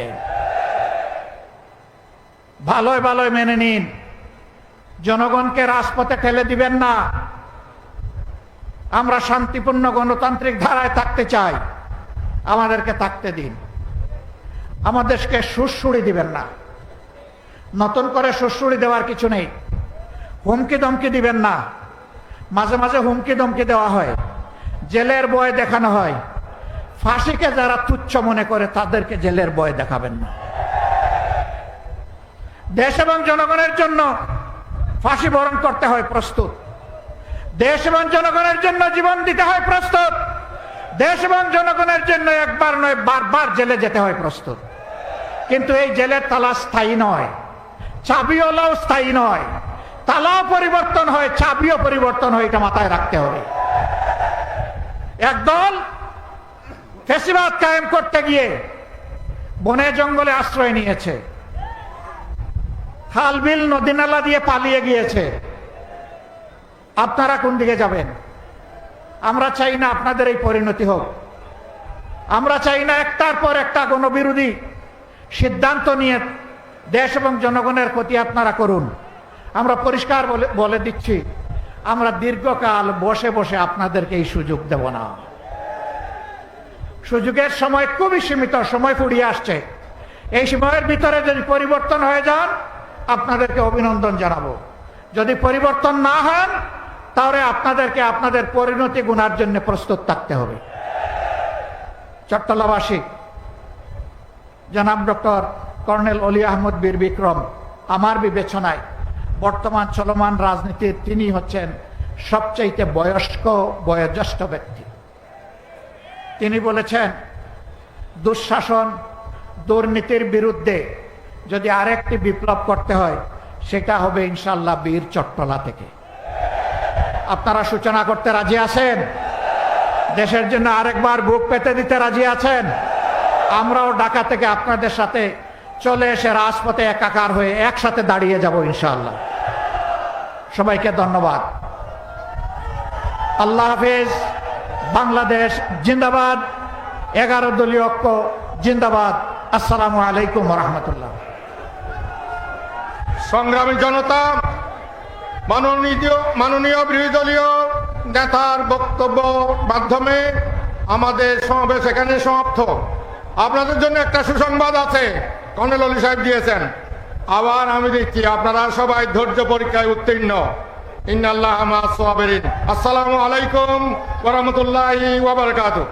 Speaker 11: ভালোই ভালোই মেনে নিন, জনগণকে রাজপথে ঠেলে দিবেন না। আমরা শান্তিপূর্ণ গণতান্ত্রিক ধারায় থাকতে চাই, আমাদেরকে থাকতে দিন। আমাদেরকে সুড়সুড়ি দিবেন না, নতুন করে সুড়সুড়ি দেওয়ার কিছু নেই। হুমকি ধমকি দিবেন না। মাঝে মাঝে হুমকি ধমকি দেওয়া হয়, জেলের ভয় দেখানো হয়। ফাঁসিকে যারা তুচ্ছ মনে করে তাদেরকে জেলের ভয় দেখাবেন না। দেশ এবং জনগণের জন্য ফাঁসি বরণ করতে হয় প্রস্তুত। দেশ এবং জনগণের জন্য জীবন দিতে হয় প্রস্তুত। দেশ এবং জনগণের জন্য একবার নয় বারবার জেলে যেতে হয় প্রস্তুত। কিন্তু এই জেলের তালা স্থায়ী নয়। চাবিওয়ালাও স্থায়ী নয়, তালাও পরিবর্তন হয়, চাবিও পরিবর্তন হয়, এটা মাথায় রাখতে হবে। একদল ফ্যাসিবাদ কায়েম করতে গিয়ে বনে জঙ্গলে আশ্রয় নিয়েছে, খাল বিল নদী নালা দিয়ে পালিয়ে গিয়েছে। আপনারা কোন দিকে যাবেন? আমরা চাই না আপনাদের এই পরিণতি হোক। আমরা চাই না একটার পর একটা গণবিরোধী সিদ্ধান্ত নিয়ে দেশ এবং জনগণের ক্ষতি আপনারা করুন। আমরা পরিষ্কার বলে দিচ্ছি, আমরা দীর্ঘকাল বসে বসে আপনাদেরকে এই সুযোগ দেব না। সুযোগের সময় খুবই সীমিত, সময় ফুরিয়ে আসছে। এই সময়ের ভিতরে যদি পরিবর্তন হয়ে যান, আপনাদেরকে অভিনন্দন জানাবো। যদি পরিবর্তন না হন, তাহলে আপনাদেরকে আপনাদের পরিণতি গুনার জন্য প্রস্তুত থাকতে হবে। চট্টলাবাসী জনাব ডক্টর কর্নেল অলি আহমদ বীর বিক্রম আমার বিবেচনায় বর্তমান চলমান রাজনীতির তিনি হচ্ছেন সবচাইতে বয়োজ্যেষ্ঠ ব্যক্তি। তিনি বলেছেন, দুঃশাসন দুর্নীতির বিরুদ্ধে যদি আরেকটি বিপ্লব করতে হয়, সেটা হবে ইনশাল্লাহ বীর চট্টলা থেকে। আপনারা সূচনা করতে রাজি আছেন? দেশের জন্য আরেকবার বুক পেতে দিতে রাজি আছেন? আমরাও ঢাকা থেকে আপনাদের সাথে চলে এসে রাজপথে একাকার হয়ে একসাথে দাঁড়িয়ে যাব ইনশাআল্লাহ। সবাইকে ধন্যবাদ। আল্লাহ হাফেজ। বাংলাদেশ জিন্দাবাদ। 11 দলীয় ঐক্য জিন্দাবাদ। আসসালামু আলাইকুম ওয়া রাহমাতুল্লাহ।
Speaker 1: সংগ্রামী জনতা, মাননীয় বিরোধী দলীয় নেতার বক্তব্য মাধ্যমে আমাদের সমাবেশ এখানে সমাপ্ত। আপনাদের জন্য একটা সুসংবাদ আছে, কর্নেল অলি সাহেব দিয়েছেন। আবার আমি দেখছি আপনারা সবাই ধৈর্য পরীক্ষায় উত্তীর্ণ। ইন্নাল্লাহ মা'আস সাবিরিন। আসসালামু আলাইকুম ওয়া রাহমাতুল্লাহি ওয়া বারাকাতুহু।